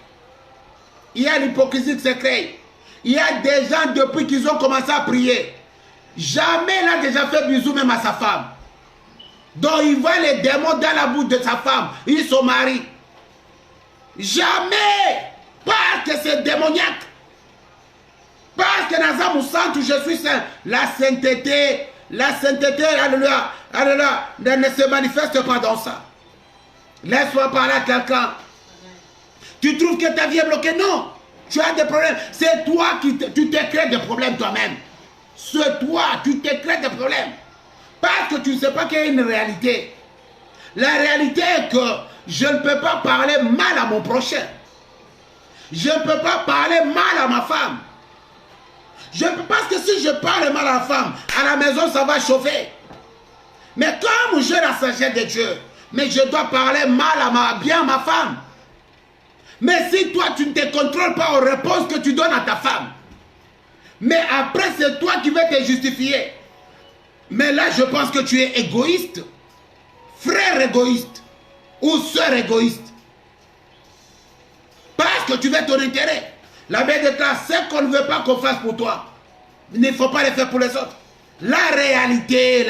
Speaker 2: Il y a l'hypocrisie qui se crée. Il y a des gens, depuis qu'ils ont commencé à prier, jamais il a déjà fait bisou même à sa femme. Donc il voit les démons dans la bouche de sa femme. Ils sont mariés. Jamais. Parce que c'est démoniaque. Parce que dans un moussan où je suis saint, la sainteté, alléluia, alléluia, ne se manifeste pas dans ça. Laisse-moi parler à quelqu'un. Tu trouves que ta vie est bloquée? Non. Tu as des problèmes. C'est toi qui tu te crées des problèmes toi-même. C'est toi, tu te crées des problèmes. Parce que tu ne sais pas qu'il y a une réalité. La réalité est que je ne peux pas parler mal à mon prochain. Je ne peux pas parler mal à ma femme. Parce que si je parle mal à la femme, à la maison ça va chauffer. Mais comme j'ai la sagesse de Dieu, mais je dois parler mal bien à ma femme. Mais si toi tu ne te contrôles pas aux réponses que tu donnes à ta femme, mais après c'est toi qui vas te justifier. Mais là je pense que tu es égoïste, frère égoïste ou sœur égoïste. Parce que tu veux ton intérêt. La Bible déclare, ce qu'on ne veut pas qu'on fasse pour toi, il ne faut pas le faire pour les autres. La réalité,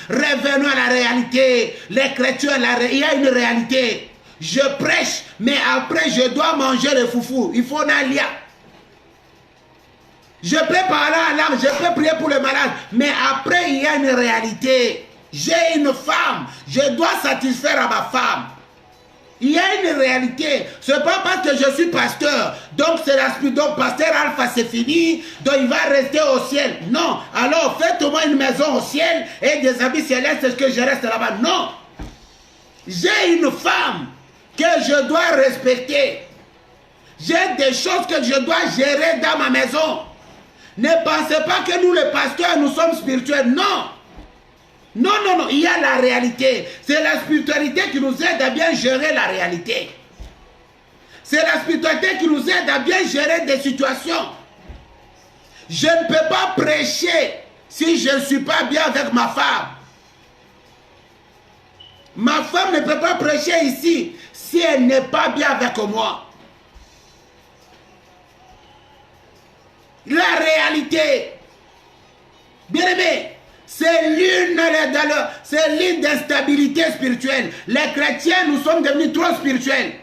Speaker 2: revenons à la réalité. Les chrétiens, il y a une réalité. Je prêche, mais après je dois manger le foufou. Il faut un alia. Je peux parler à l'âme, je peux prier pour les malades, mais après il y a une réalité. J'ai une femme, je dois satisfaire à ma femme. Il y a une réalité. Ce n'est pas parce que je suis pasteur, donc c'est l'aspect, donc pasteur Alpha c'est fini, donc il va rester au ciel. Non, alors faites-moi une maison au ciel et des habits célestes, est-ce que je reste là-bas? Non. J'ai une femme que je dois respecter. J'ai des choses que je dois gérer dans ma maison. Ne pensez pas que nous les pasteurs, nous sommes spirituels. Non. Non, non, non, il y a la réalité. C'est la spiritualité qui nous aide à bien gérer la réalité. C'est la spiritualité qui nous aide à bien gérer des situations. Je ne peux pas prêcher si je ne suis pas bien avec ma femme. Ma femme ne peut pas prêcher ici si elle n'est pas bien avec moi. La réalité, bien aimé, c'est l'une d'instabilité spirituelle. Les chrétiens, nous sommes devenus trop spirituels.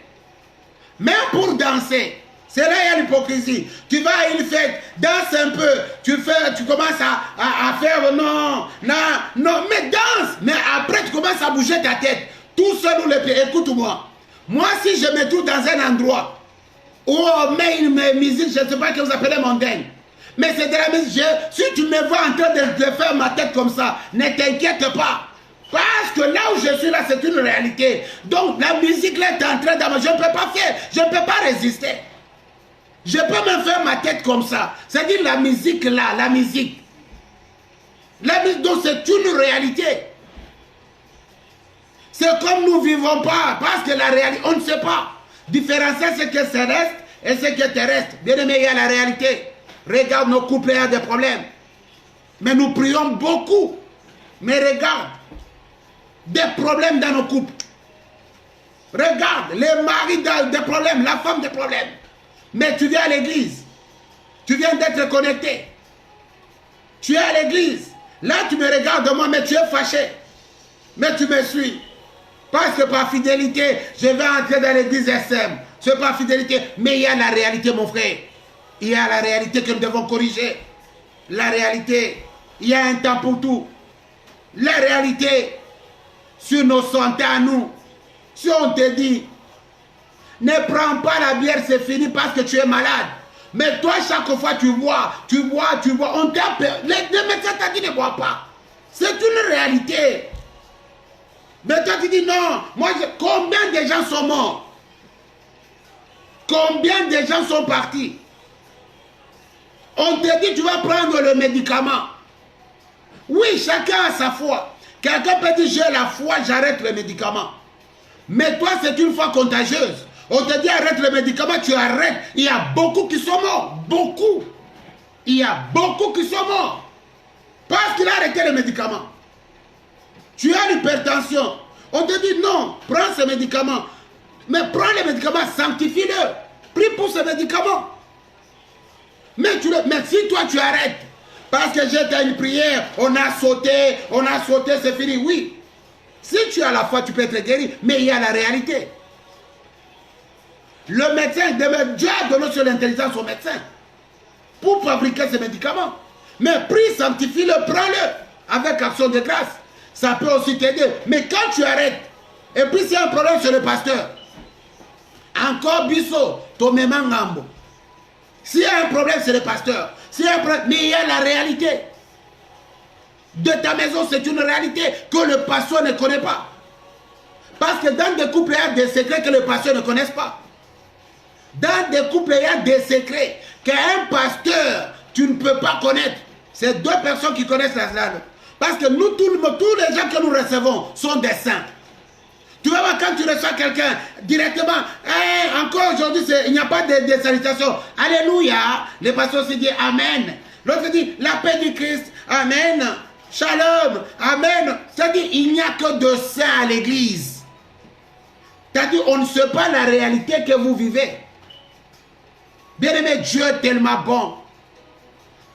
Speaker 2: Même pour danser, c'est là il y a l'hypocrisie. Tu vas à une fête, danse un peu, tu commences à faire non, mais danse. Mais après tu commences à bouger ta tête. Tout seul ou les pieds. Écoute-moi. Moi, si je me trouve dans un endroit où on met une musique, je ne sais pas que vous appelez mondaine. Mais c'est de la musique. Si tu me vois en train de faire ma tête comme ça, ne t'inquiète pas. Parce que là où je suis là, c'est une réalité. Donc la musique là est en train d'avoir. Je ne peux pas faire, je ne peux pas résister. Je peux même faire ma tête comme ça. C'est-à-dire la musique là, la musique. Donc c'est une réalité. C'est comme nous ne vivons pas. Parce que la réalité, on ne sait pas. Différencier ce que c'est reste et ce qui est terrestre. Bien aimé, il y a la réalité. Regarde nos couples, il y a des problèmes. Mais nous prions beaucoup. Mais regarde, des problèmes dans nos couples. Regarde, les maris ont des problèmes, la femme des problèmes. Mais tu viens à l'église. Tu viens d'être connecté. Tu es à l'église. Là, tu me regardes de moi, mais tu es fâché. Mais tu me suis. Parce que par fidélité, je vais entrer dans l'église SM. C'est par fidélité. Mais il y a la réalité, mon frère. Il y a la réalité que nous devons corriger. La réalité, il y a un temps pour tout. La réalité, sur nos santé à nous. Si on te dit, ne prends pas la bière, c'est fini parce que tu es malade. Mais toi, chaque fois, tu bois. On t'a peur. Les médecins t'ont dit ne bois pas. C'est une réalité. Mais toi, tu dis non. Moi, combien de gens sont morts? Combien de gens sont partis? On te dit tu vas prendre le médicament. Oui, chacun a sa foi. Quelqu'un peut dire j'ai la foi, j'arrête le médicament. Mais toi, c'est une foi contagieuse. On te dit arrête le médicament, tu arrêtes. Il y a beaucoup qui sont morts. Beaucoup. Il y a beaucoup qui sont morts. Parce qu'il a arrêté le médicament. Tu as l'hypertension. On te dit non, prends ce médicament. Mais prends le médicament, sanctifie-le. Prie pour ce médicament. Mais si toi tu arrêtes, parce que j'étais à une prière, on a sauté, c'est fini. Oui. Si tu as la foi, tu peux être guéri. Mais il y a la réalité. Le médecin, Dieu a donné sur l'intelligence au médecin pour fabriquer ces médicaments. Mais prie, sanctifie-le, prends-le avec action de grâce. Ça peut aussi t'aider. Mais quand tu arrêtes, et puis s'il y a un problème sur le pasteur, encore biso, tomema ngambo. S'il y a un problème, c'est le pasteur. S'il y a un problème, mais il y a la réalité. De ta maison, c'est une réalité que le pasteur ne connaît pas. Parce que dans des couples, il y a des secrets que le pasteur ne connaisse pas. Dans des couples, il y a des secrets qu'un pasteur, tu ne peux pas connaître. C'est deux personnes qui connaissent la langue. Parce que nous, tous les gens que nous recevons sont des saints. Tu vas voir quand tu reçois quelqu'un directement, encore aujourd'hui, il n'y a pas de salutations. Alléluia. Le pasteur se dit Amen. L'autre dit la paix du Christ. Amen. Shalom. Amen. C'est-à-dire il n'y a que de saints à l'église. C'est-à-dire on ne sait pas la réalité que vous vivez. Bien-aimé, Dieu est tellement bon.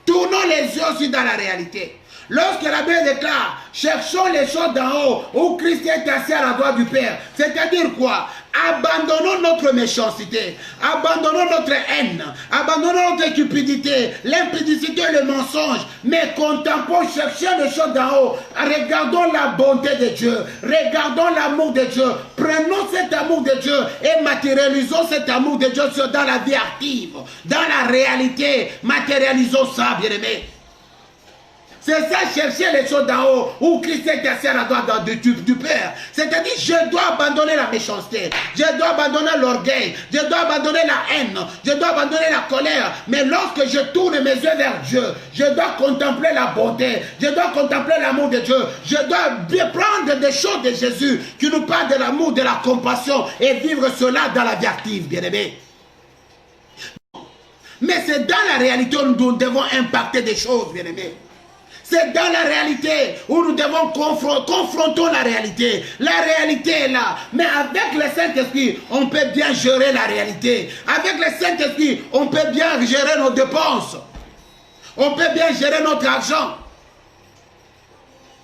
Speaker 2: Tournons les yeux aussi dans la réalité. Lorsque la Bible déclare, cherchons les choses d'en haut, où Christ est assis à la droite du Père. C'est-à-dire quoi? Abandonnons notre méchanceté, abandonnons notre haine, abandonnons notre cupidité, l'impudicité et le mensonge, mais contemplons, cherchons les choses d'en haut, regardons la bonté de Dieu, regardons l'amour de Dieu, prenons cet amour de Dieu et matérialisons cet amour de Dieu dans la vie active, dans la réalité, matérialisons ça, bien-aimés. C'est ça, chercher les choses d'en haut, où Christ est assis à la droite du Père. C'est-à-dire, je dois abandonner la méchanceté, je dois abandonner l'orgueil, je dois abandonner la haine, je dois abandonner la colère. Mais lorsque je tourne mes yeux vers Dieu, je dois contempler la bonté, je dois contempler l'amour de Dieu, je dois bien prendre des choses de Jésus qui nous parlent de l'amour, de la compassion et vivre cela dans la vie active, bien-aimés. Mais c'est dans la réalité où nous devons impacter des choses, bien-aimés. C'est dans la réalité où nous devons confronter la réalité. La réalité est là. Mais avec le Saint-Esprit, on peut bien gérer la réalité. Avec le Saint-Esprit, on peut bien gérer nos dépenses. On peut bien gérer notre argent.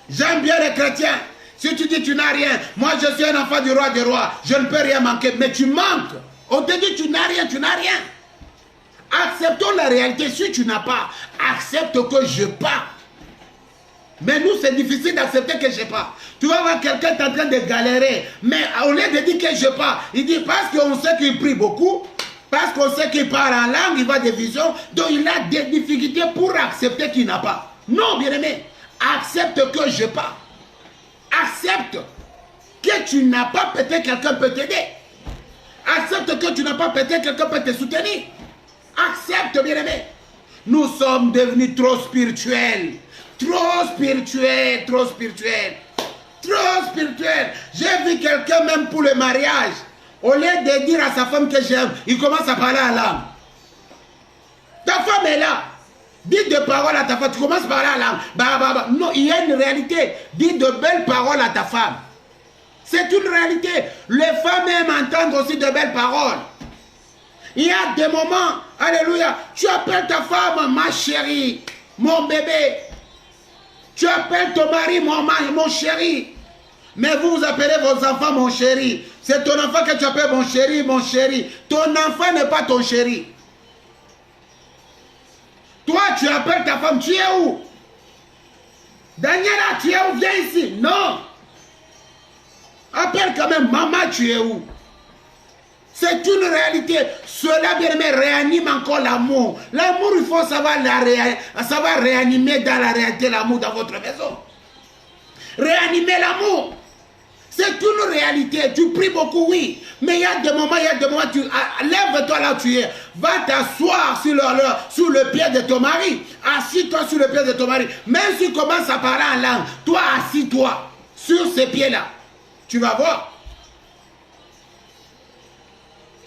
Speaker 2: J'aime bien les chrétiens. Si tu dis tu n'as rien, moi je suis un enfant du roi des rois, je ne peux rien manquer. Mais tu manques. On te dit tu n'as rien, tu n'as rien. Acceptons la réalité. Si tu n'as pas, accepte que je n'ai pas. Mais nous, c'est difficile d'accepter que je n'ai pas. Tu vas voir quelqu'un qui est en train de galérer. Mais au lieu de dire que je n'ai pas, il dit parce qu'on sait qu'il prie beaucoup, parce qu'on sait qu'il parle en langue, il va des visions, donc il a des difficultés pour accepter qu'il n'a pas. Non, bien-aimé, accepte que je n'ai pas. Accepte que tu n'as pas, peut-être quelqu'un peut t'aider. Accepte que tu n'as pas, peut-être quelqu'un peut te soutenir. Accepte, bien-aimé. Nous sommes devenus trop spirituels. Trop spirituel, trop spirituel, trop spirituel. J'ai vu quelqu'un même pour le mariage, au lieu de dire à sa femme que j'aime, il commence à parler en langue. Ta femme est là. Dis de paroles à ta femme, tu commences à parler en langue. Bah. Non, il y a une réalité. Dis de belles paroles à ta femme. C'est une réalité. Les femmes aiment entendre aussi de belles paroles. Il y a des moments, alléluia, tu appelles ta femme ma chérie, mon bébé. Tu appelles ton mari mon chéri. Mais vous appelez vos enfants mon chéri. C'est ton enfant que tu appelles mon chéri, mon chéri. Ton enfant n'est pas ton chéri. Toi, tu appelles ta femme, tu es où? Daniela, tu es où? Viens ici. Non. Appelle quand même maman, tu es où? C'est une réalité. Cela, bien aimé, réanime encore l'amour. L'amour, il faut savoir réanimer dans la réalité l'amour dans votre maison. Réanimer l'amour. C'est une réalité. Tu pries beaucoup, oui. Mais il y a des moments, lève-toi là où tu es. Va t'asseoir sur le pied de ton mari. Assis-toi sur le pied de ton mari. Même si tu commences à parler en langue, toi, assis-toi sur ces pieds-là. Tu vas voir.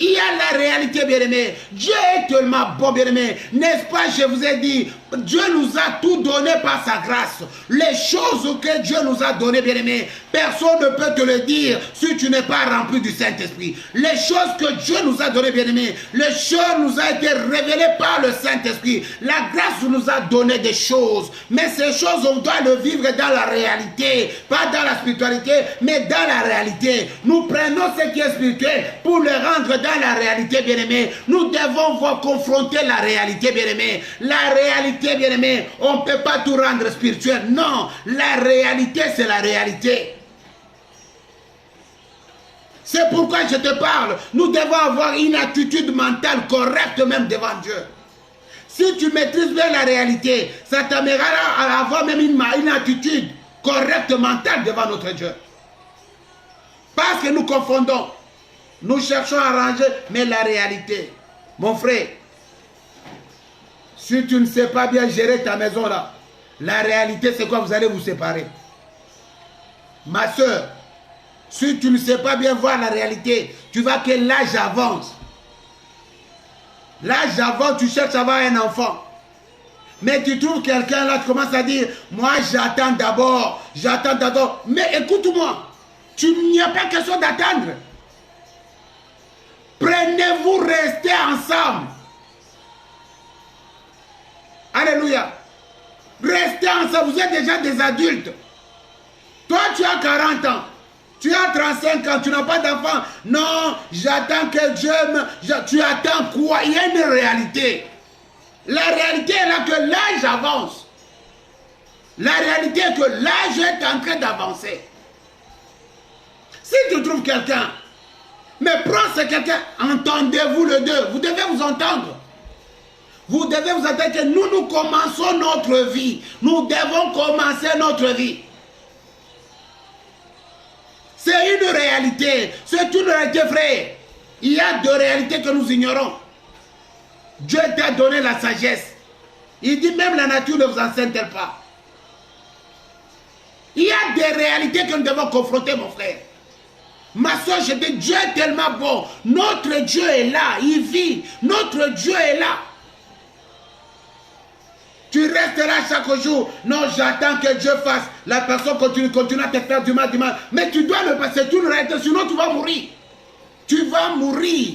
Speaker 2: Il y a la réalité, bien-aimé. Dieu est tellement bon, bien-aimé. N'est-ce pas, je vous ai dit, Dieu nous a tout donné par sa grâce. Les choses que Dieu nous a données, bien-aimé, personne ne peut te le dire si tu n'es pas rempli du Saint-Esprit. Les choses que Dieu nous a données, bien-aimé, les choses nous ont été révélées par le Saint-Esprit. La grâce nous a donné des choses. Mais ces choses, on doit le vivre dans la réalité. Pas dans la spiritualité, mais dans la réalité. Nous prenons ce qui est spirituel pour le rendre dans la réalité, bien-aimé. Nous devons confronter la réalité, bien-aimé. La réalité, bien-aimé, on ne peut pas tout rendre spirituel. Non, la réalité, c'est la réalité. C'est pourquoi je te parle. Nous devons avoir une attitude mentale correcte même devant Dieu. Si tu maîtrises bien la réalité, ça t'amènera à avoir même une attitude correcte mentale devant notre Dieu. Parce que nous confondons. Nous cherchons à arranger, mais la réalité, mon frère, si tu ne sais pas bien gérer ta maison là, la réalité c'est quoi? Vous allez vous séparer. Ma soeur, si tu ne sais pas bien voir la réalité, tu vois que l'âge avance. L'âge avance, tu cherches à avoir un enfant. Mais tu trouves quelqu'un là, tu commences à dire, moi j'attends d'abord, j'attends d'abord. Mais écoute-moi, il n'y a pas question d'attendre. Prenez-vous, restez ensemble. Alléluia. Restez ensemble, vous êtes déjà des adultes. Toi tu as 40 ans. Tu as 35 ans, tu n'as pas d'enfant. Non, j'attends que Dieu me... Tu attends quoi? Il y a une réalité. La réalité est là que l'âge avance. La réalité est que l'âge est en train d'avancer. Si tu trouves quelqu'un, mais prends ce quelqu'un, entendez-vous les deux. Vous devez vous entendre. Vous devez vous entendre que nous commençons notre vie. Nous devons commencer notre vie. C'est une réalité. C'est une réalité, frère. Il y a deux réalités que nous ignorons. Dieu t'a donné la sagesse. Il dit même la nature ne vous enseigne-t-elle pas. Il y a des réalités que nous devons confronter, mon frère. Ma soeur, je dis, Dieu est tellement bon. Notre Dieu est là, il vit. Notre Dieu est là. Tu restes là chaque jour. Non, j'attends que Dieu fasse. La personne continue à te faire du mal. Mais tu dois le passer. C'est une réalité, sinon tu vas mourir. Tu vas mourir.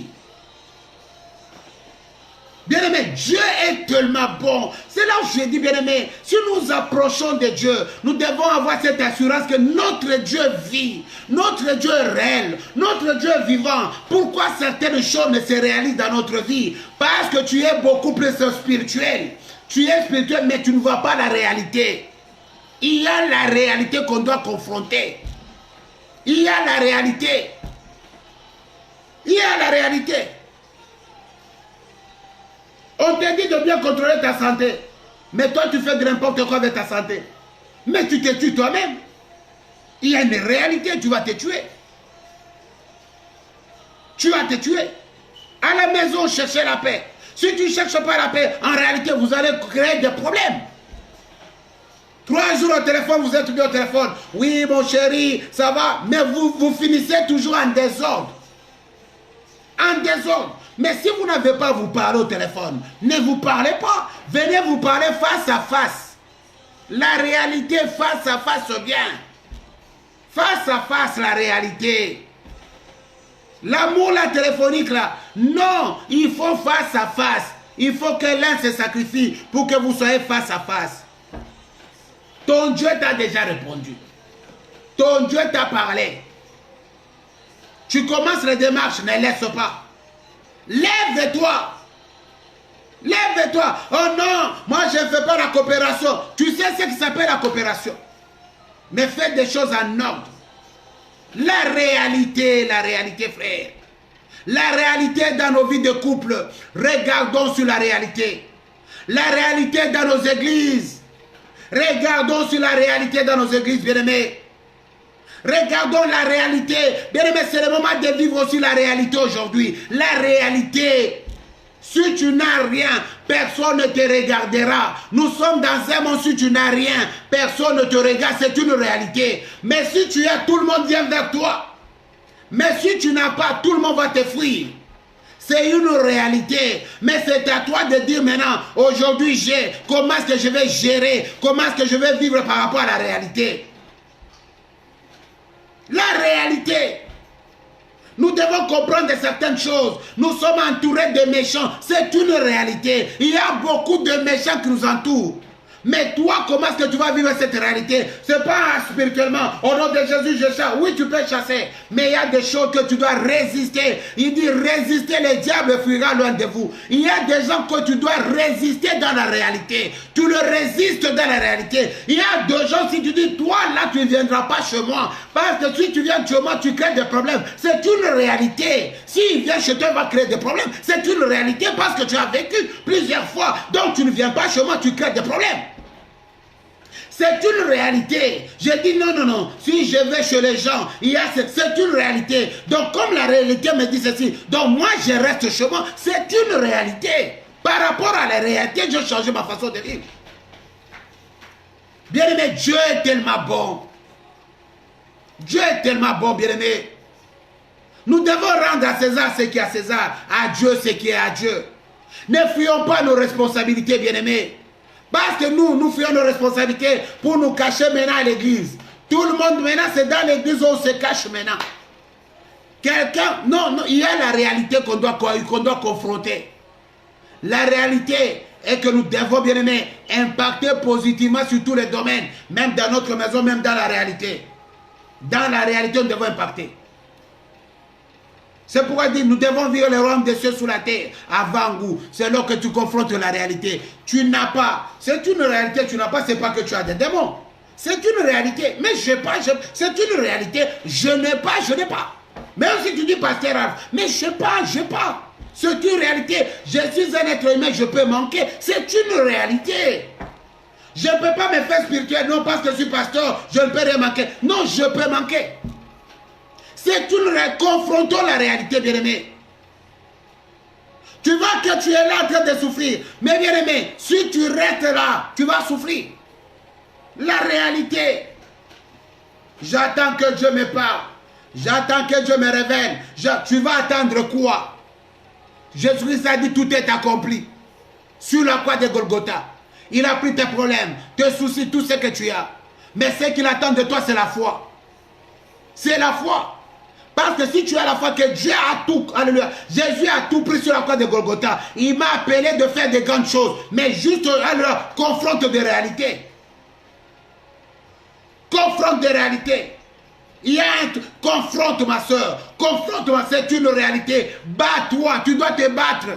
Speaker 2: Bien-aimé, Dieu est tellement bon. C'est là où je dis, bien-aimé, si nous approchons de Dieu, nous devons avoir cette assurance que notre Dieu vit. Notre Dieu est réel. Notre Dieu est vivant. Pourquoi certaines choses ne se réalisent dans notre vie? Parce que tu es beaucoup plus spirituel. Tu es spirituel, mais tu ne vois pas la réalité. Il y a la réalité qu'on doit confronter. Il y a la réalité. Il y a la réalité. On te dit de bien contrôler ta santé. Mais toi, tu fais de n'importe quoi avec ta santé. Mais tu te tues toi-même. Il y a une réalité, tu vas te tuer. Tu vas te tuer. À la maison, chercher la paix. Si tu ne cherches pas la paix, en réalité, vous allez créer des problèmes. 3 jours au téléphone, vous êtes bien au téléphone. Oui, mon chéri, ça va. Mais vous finissez toujours en désordre. En désordre. Mais si vous n'avez pas à vous parler au téléphone, ne vous parlez pas. Venez vous parler face à face. La réalité face à face bien. Face à face, la réalité. L'amour, la téléphonique, là. Non, il faut face à face. Il faut que l'un se sacrifie pour que vous soyez face à face. Ton Dieu t'a déjà répondu. Ton Dieu t'a parlé. Tu commences les démarches, ne laisse pas. Lève-toi. Lève-toi. Oh non, moi je ne fais pas la coopération. Tu sais ce qui s'appelle la coopération. Mais fais des choses en ordre. La réalité, frère. La réalité dans nos vies de couple. Regardons sur la réalité. La réalité dans nos églises. Regardons sur la réalité dans nos églises, bien-aimés. Regardons la réalité. Bien-aimés, c'est le moment de vivre aussi la réalité aujourd'hui. La réalité. Si tu n'as rien, personne ne te regardera. Nous sommes dans un monde, si tu n'as rien, personne ne te regarde. C'est une réalité. Mais si tu as, tout le monde vient vers toi. Mais si tu n'as pas, tout le monde va te fuir. C'est une réalité. Mais c'est à toi de dire maintenant, aujourd'hui j'ai, comment est-ce que je vais gérer, comment est-ce que je vais vivre par rapport à la réalité. La réalité. Nous devons comprendre certaines choses. Nous sommes entourés de méchants. C'est une réalité. Il y a beaucoup de méchants qui nous entourent. Mais toi, comment est-ce que tu vas vivre cette réalité? C'est pas spirituellement. Au nom de Jésus, je chasse. Oui, tu peux chasser. Mais il y a des choses que tu dois résister. Il dit résister, le diable fuira loin de vous. Il y a des gens que tu dois résister dans la réalité. Tu le résistes dans la réalité. Il y a des gens, si tu dis, toi là, tu ne viendras pas chez moi. Parce que si tu viens chez moi, tu crées des problèmes. C'est une réalité. S'il vient chez toi, il va créer des problèmes. C'est une réalité parce que tu as vécu plusieurs fois. Donc tu ne viens pas chez moi, tu crées des problèmes. C'est une réalité. Je dis non, non, non. Si je vais chez les gens, c'est une réalité. Donc comme la réalité me dit ceci, donc moi je reste chez moi, c'est une réalité. Par rapport à la réalité, j'ai changé ma façon de vivre. Bien-aimé, Dieu est tellement bon. Dieu est tellement bon, bien-aimé. Nous devons rendre à César ce qui est à César, à Dieu ce qui est à Dieu. Ne fuyons pas nos responsabilités, bien-aimés. Parce que nous fuyons nos responsabilités pour nous cacher maintenant à l'église. Tout le monde maintenant, c'est dans l'église où on se cache maintenant. Quelqu'un, non, il y a la réalité qu'on doit confronter. La réalité est que nous devons, bien aimés, impacter positivement sur tous les domaines, même dans notre maison, même dans la réalité. Dans la réalité, nous devons impacter. C'est pourquoi nous devons vivre le royaume des cieux sous la terre avant goût. C'est là que tu confrontes la réalité. Tu n'as pas. C'est une réalité, tu n'as pas, c'est pas que tu as des démons. C'est une réalité. Mais je n'ai pas, c'est une réalité. Je n'ai pas, je n'ai pas. Même si tu dis pasteur, mais je n'ai pas, je n'ai pas. C'est une réalité. Je suis un être humain, je peux manquer. C'est une réalité. Je ne peux pas me faire spirituel, non parce que je suis pasteur, je ne peux rien manquer. Non, je peux manquer. C'est une confrontons la réalité, bien-aimé. Tu vois que tu es là en train de souffrir. Mais bien-aimé, si tu restes là, tu vas souffrir. La réalité. J'attends que Dieu me parle. J'attends que Dieu me révèle. Tu vas attendre quoi? Jésus-Christ a dit tout est accompli. Sur la croix de Golgotha. Il a pris tes problèmes, tes soucis, tout ce que tu as. Mais ce qu'il attend de toi, c'est la foi. C'est la foi. Parce que si tu as la foi que Dieu a tout, alléluia, Jésus a tout pris sur la croix de Golgotha. Il m'a appelé de faire de grandes choses. Mais juste, alléluia, confronte des réalités. Confronte des réalités. Il y a un... Confronte ma soeur. Confronte ma soeur, c'est une réalité. Bats-toi, tu dois te battre.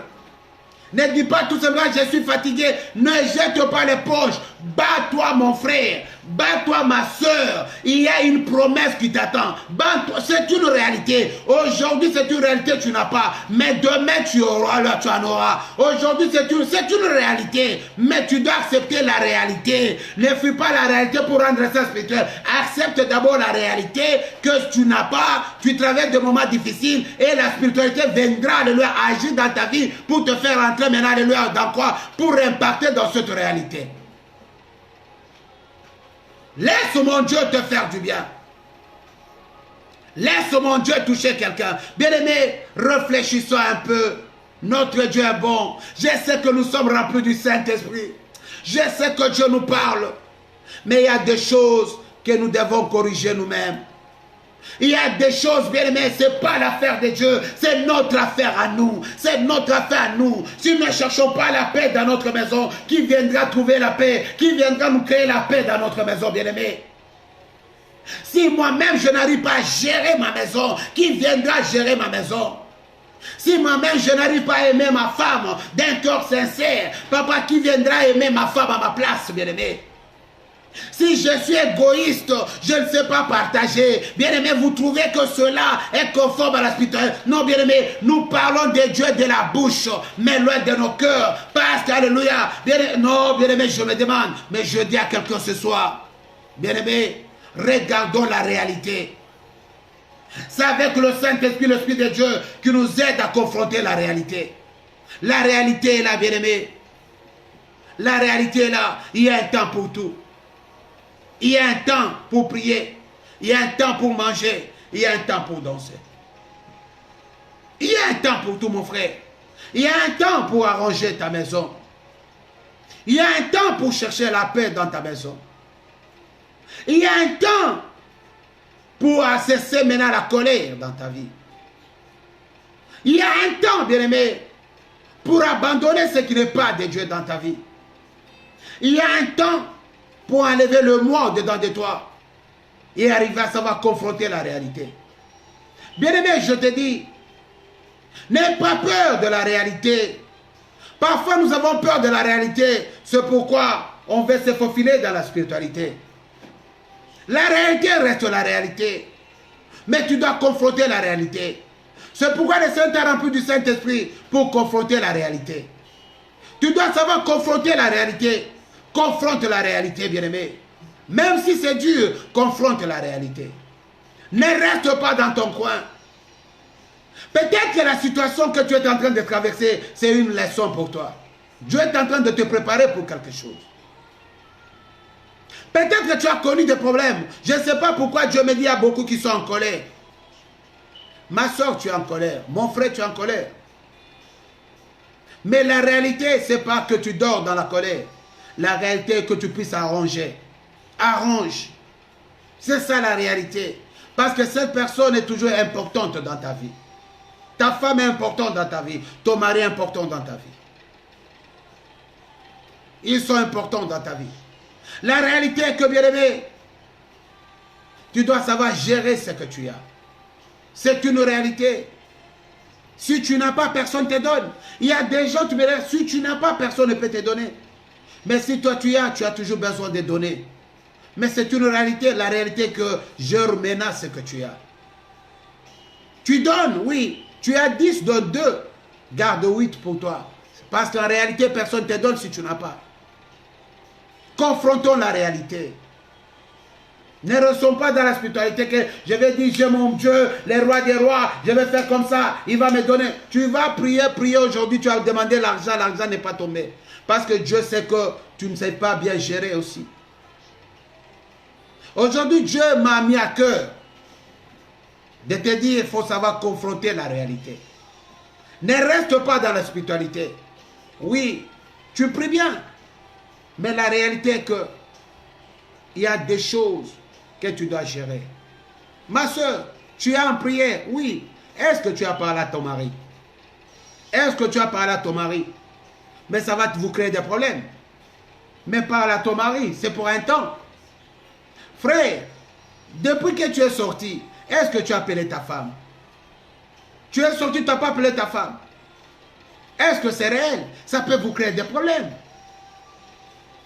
Speaker 2: Ne dis pas tout simplement je suis fatigué. Ne jette pas les poches. Bats-toi mon frère. Bats-toi ma soeur. Il y a une promesse qui t'attend. Bats-toi. C'est une réalité. Aujourd'hui c'est une réalité que tu n'as pas. Mais demain tu auras, là tu en auras. Aujourd'hui c'est une réalité. Mais tu dois accepter la réalité. Ne fuis pas la réalité pour rendre ça spirituel. Accepte d'abord la réalité que tu n'as pas. Tu traverses des moments difficiles et la spiritualité viendra alléluia, agir dans ta vie pour te faire entrer maintenant alléluia, dans quoi? Pour impacter dans cette réalité. Laisse mon Dieu te faire du bien. Laisse mon Dieu toucher quelqu'un. Bien-aimé, réfléchissons un peu. Notre Dieu est bon. Je sais que nous sommes remplis du Saint-Esprit. Je sais que Dieu nous parle. Mais il y a des choses que nous devons corriger nous-mêmes. Il y a des choses, bien aimés, ce n'est pas l'affaire de Dieu, c'est notre affaire à nous, c'est notre affaire à nous. Si nous ne cherchons pas la paix dans notre maison, qui viendra trouver la paix? Qui viendra nous créer la paix dans notre maison, bien aimé? Si moi-même je n'arrive pas à gérer ma maison, qui viendra gérer ma maison? Si moi-même je n'arrive pas à aimer ma femme d'un cœur sincère, papa, qui viendra aimer ma femme à ma place, bien aimé? Si je suis égoïste, je ne sais pas partager. Bien-aimé, vous trouvez que cela est conforme à la spiritualité? Non, bien-aimé, nous parlons de Dieu de la bouche, mais loin de nos cœurs. Parce que, alléluia, non, bien-aimé, je me demande, mais je dis à quelqu'un ce soir, bien-aimé, regardons la réalité. C'est avec le Saint-Esprit, l'Esprit de Dieu, qui nous aide à confronter la réalité. La réalité est là, bien-aimé. La réalité est là. Il y a un temps pour tout. Il y a un temps pour prier. Il y a un temps pour manger. Il y a un temps pour danser. Il y a un temps pour tout, mon frère. Il y a un temps pour arranger ta maison. Il y a un temps pour chercher la paix dans ta maison. Il y a un temps pour cesser maintenant la colère dans ta vie. Il y a un temps, bien-aimé, pour abandonner ce qui n'est pas de Dieu dans ta vie. Il y a un temps pour enlever le moi dedans de toi et arriver à savoir confronter la réalité. Bien-aimé, je te dis, n'aie pas peur de la réalité. Parfois, nous avons peur de la réalité. C'est pourquoi on veut se faufiler dans la spiritualité. La réalité reste la réalité. Mais tu dois confronter la réalité. C'est pourquoi le Seigneur t'a rempli du Saint-Esprit pour confronter la réalité. Tu dois savoir confronter la réalité. Confronte la réalité, bien-aimé. Même si c'est dur, confronte la réalité. Ne reste pas dans ton coin. Peut-être que la situation que tu es en train de traverser, c'est une leçon pour toi. Dieu est en train de te préparer pour quelque chose. Peut-être que tu as connu des problèmes. Je ne sais pas pourquoi Dieu me dit qu'il y a beaucoup qui sont en colère. Ma soeur, tu es en colère. Mon frère, tu es en colère. Mais la réalité, ce n'est pas que tu dors dans la colère. La réalité est que tu puisses arranger. Arrange. C'est ça la réalité. Parce que cette personne est toujours importante dans ta vie. Ta femme est importante dans ta vie. Ton mari est important dans ta vie. Ils sont importants dans ta vie. La réalité est que, bien aimé, Tu dois savoir gérer ce que tu as. C'est une réalité. Si tu n'as pas, personne ne te donne. Il y a des gens, tu me dis, si tu n'as pas, personne ne peut te donner. Mais si toi tu as toujours besoin de donner. Mais c'est une réalité, la réalité que je menace ce que tu as. Tu donnes, oui. Tu as 10, donne 2. Garde 8 pour toi. Parce qu'en réalité, personne ne te donne si tu n'as pas. Confrontons la réalité. Ne ressens pas dans la spiritualité que je vais dire, j'ai mon Dieu, les rois des rois, je vais faire comme ça, il va me donner. Tu vas prier aujourd'hui, tu as demandé l'argent, l'argent n'est pas tombé. Parce que Dieu sait que tu ne sais pas bien gérer aussi. Aujourd'hui, Dieu m'a mis à cœur de te dire, il faut savoir confronter la réalité. Ne reste pas dans la spiritualité. Oui, tu pries bien. Mais la réalité est que il y a des choses que tu dois gérer. Ma soeur, tu as en prière, oui. Est-ce que tu as parlé à ton mari? Est-ce que tu as parlé à ton mari? Mais ça va vous créer des problèmes. Mais parle à ton mari, c'est pour un temps. Frère, depuis que tu es sorti, est-ce que tu as appelé ta femme? Tu es sorti, tu n'as pas appelé ta femme. Est-ce que c'est réel? Ça peut vous créer des problèmes.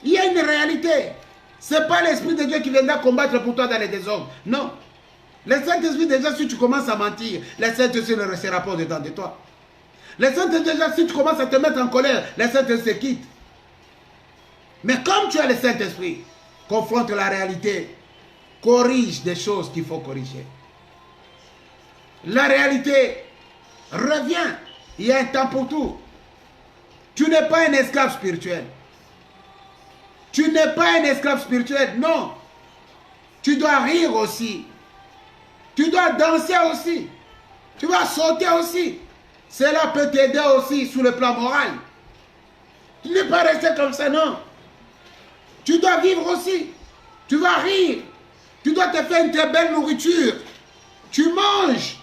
Speaker 2: Il y a une réalité. Ce n'est pas l'Esprit de Dieu qui viendra combattre pour toi dans les désordres. Non. Le Saint-Esprit, déjà, si tu commences à mentir, le Saint-Esprit ne restera pas dedans de toi. Le Saint-Esprit, déjà, si tu commences à te mettre en colère, le Saint-Esprit se quitte. Mais comme tu as le Saint-Esprit, confronte la réalité, corrige des choses qu'il faut corriger. La réalité revient. Il y a un temps pour tout. Tu n'es pas un esclave spirituel. Tu n'es pas un esclave spirituel, non. Tu dois rire aussi. Tu dois danser aussi. Tu dois sauter aussi. Cela peut t'aider aussi sur le plan moral. Tu n'es pas resté comme ça, non. Tu dois vivre aussi. Tu dois rire. Tu dois te faire une très belle nourriture. Tu manges.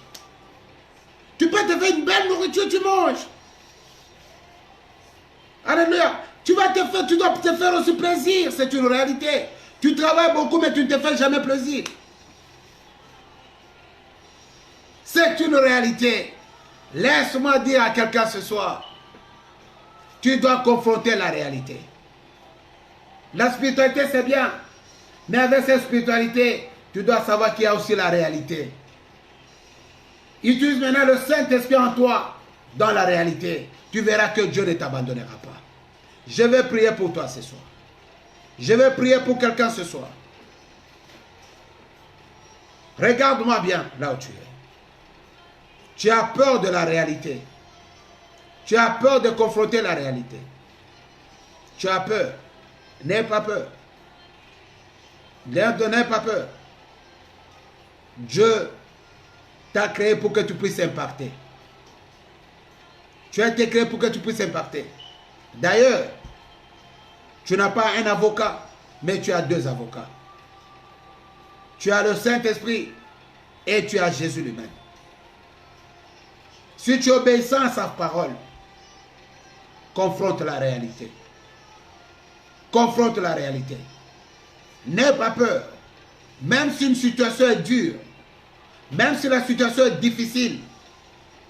Speaker 2: Tu peux te faire une belle nourriture, tu manges. Alléluia. Tu dois te faire aussi plaisir, c'est une réalité. Tu travailles beaucoup, mais tu ne te fais jamais plaisir. C'est une réalité. Laisse-moi dire à quelqu'un ce soir, tu dois confronter la réalité. La spiritualité, c'est bien. Mais avec cette spiritualité, tu dois savoir qu'il y a aussi la réalité. Utilise maintenant le Saint-Esprit en toi, dans la réalité. Tu verras que Dieu ne t'abandonnera pas. Je vais prier pour toi ce soir. Je vais prier pour quelqu'un ce soir. Regarde-moi bien là où tu es. Tu as peur de la réalité. Tu as peur de confronter la réalité. Tu as peur. N'aie pas peur. N'aie pas peur. Dieu t'a créé pour que tu puisses impacter. Tu as été créé pour que tu puisses impacter. D'ailleurs, tu n'as pas un avocat, mais tu as 2 avocats. Tu as le Saint-Esprit et tu as Jésus lui-même. Si tu obéis à sa parole, confronte la réalité. Confronte la réalité. N'aie pas peur. Même si une situation est dure, même si la situation est difficile,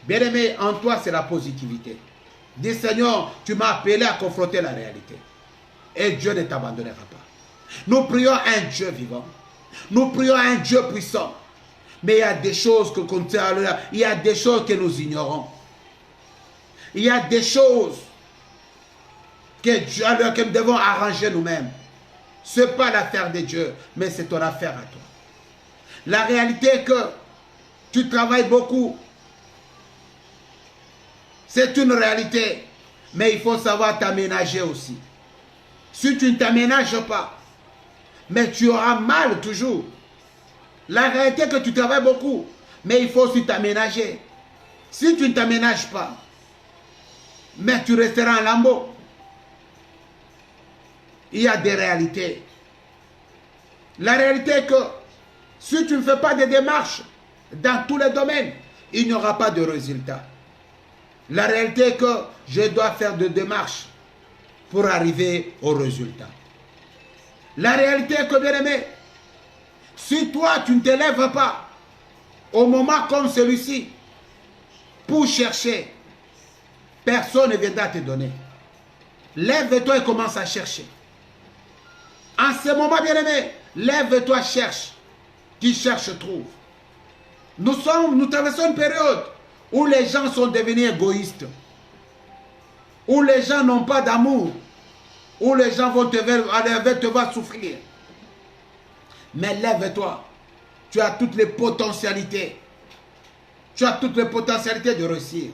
Speaker 2: bien aimé, en toi c'est la positivité. Dis Seigneur, tu m'as appelé à confronter la réalité. Et Dieu ne t'abandonnera pas. Nous prions à un Dieu vivant. Nous prions à un Dieu puissant. Mais il y a des choses que il y a des choses que nous ignorons. Il y a des choses que nous devons arranger nous-mêmes. Ce n'est pas l'affaire de Dieu, mais c'est ton affaire à toi. La réalité est que tu travailles beaucoup. C'est une réalité. Mais il faut savoir t'aménager aussi. Si tu ne t'aménages pas, mais tu auras mal toujours. La réalité est que tu travailles beaucoup, mais il faut aussi t'aménager. Si tu ne t'aménages pas, mais tu resteras en lambeau. Il y a des réalités. La réalité est que si tu ne fais pas de démarches dans tous les domaines, il n'y aura pas de résultat. La réalité est que je dois faire des démarches pour arriver au résultat. La réalité est que, bien aimé, Si toi, tu ne te lèves pas au moment comme celui-ci pour chercher, personne ne viendra te donner. Lève-toi et commence à chercher. En ce moment, bien-aimé, lève-toi, cherche. Qui cherche, trouve. Nous traversons une période où les gens sont devenus égoïstes. Où les gens n'ont pas d'amour. Où les gens vont te voir souffrir. Mais lève-toi. Tu as toutes les potentialités. Tu as toutes les potentialités de réussir.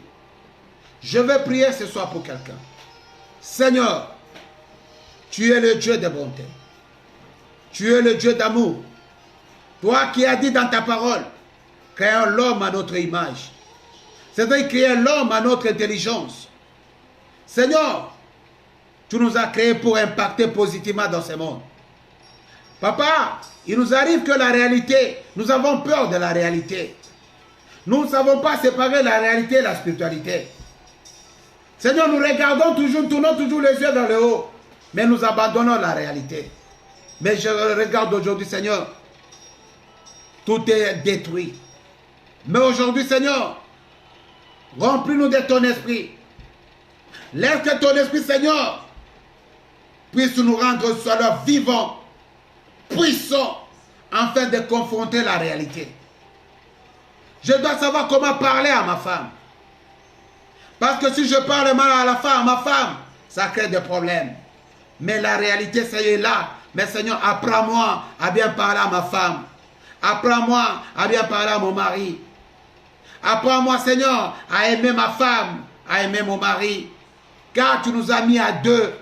Speaker 2: Je veux prier ce soir pour quelqu'un. Seigneur, tu es le Dieu de bonté. Tu es le Dieu d'amour. Toi qui as dit dans ta parole, créons l'homme à notre image. C'est-à-dire créer l'homme à notre intelligence. Seigneur, tu nous as créés pour impacter positivement dans ce monde. Papa, il nous arrive que la réalité, nous avons peur de la réalité. Nous ne savons pas séparer la réalité et la spiritualité. Seigneur, nous regardons toujours, tournons toujours les yeux vers le haut, mais nous abandonnons la réalité. Mais je regarde aujourd'hui, Seigneur, tout est détruit. Mais aujourd'hui, Seigneur, remplis-nous de ton esprit. Laisse que ton esprit, Seigneur, puisse nous rendre soit vivants, puissants, afin de confronter la réalité. Je dois savoir comment parler à ma femme. Parce que si je parle mal à ma femme, ça crée des problèmes. Mais la réalité, c'est là. Mais Seigneur, apprends-moi à bien parler à ma femme. Apprends-moi à bien parler à mon mari. Apprends-moi, Seigneur, à aimer ma femme, à aimer mon mari. Car tu nous as mis à deux.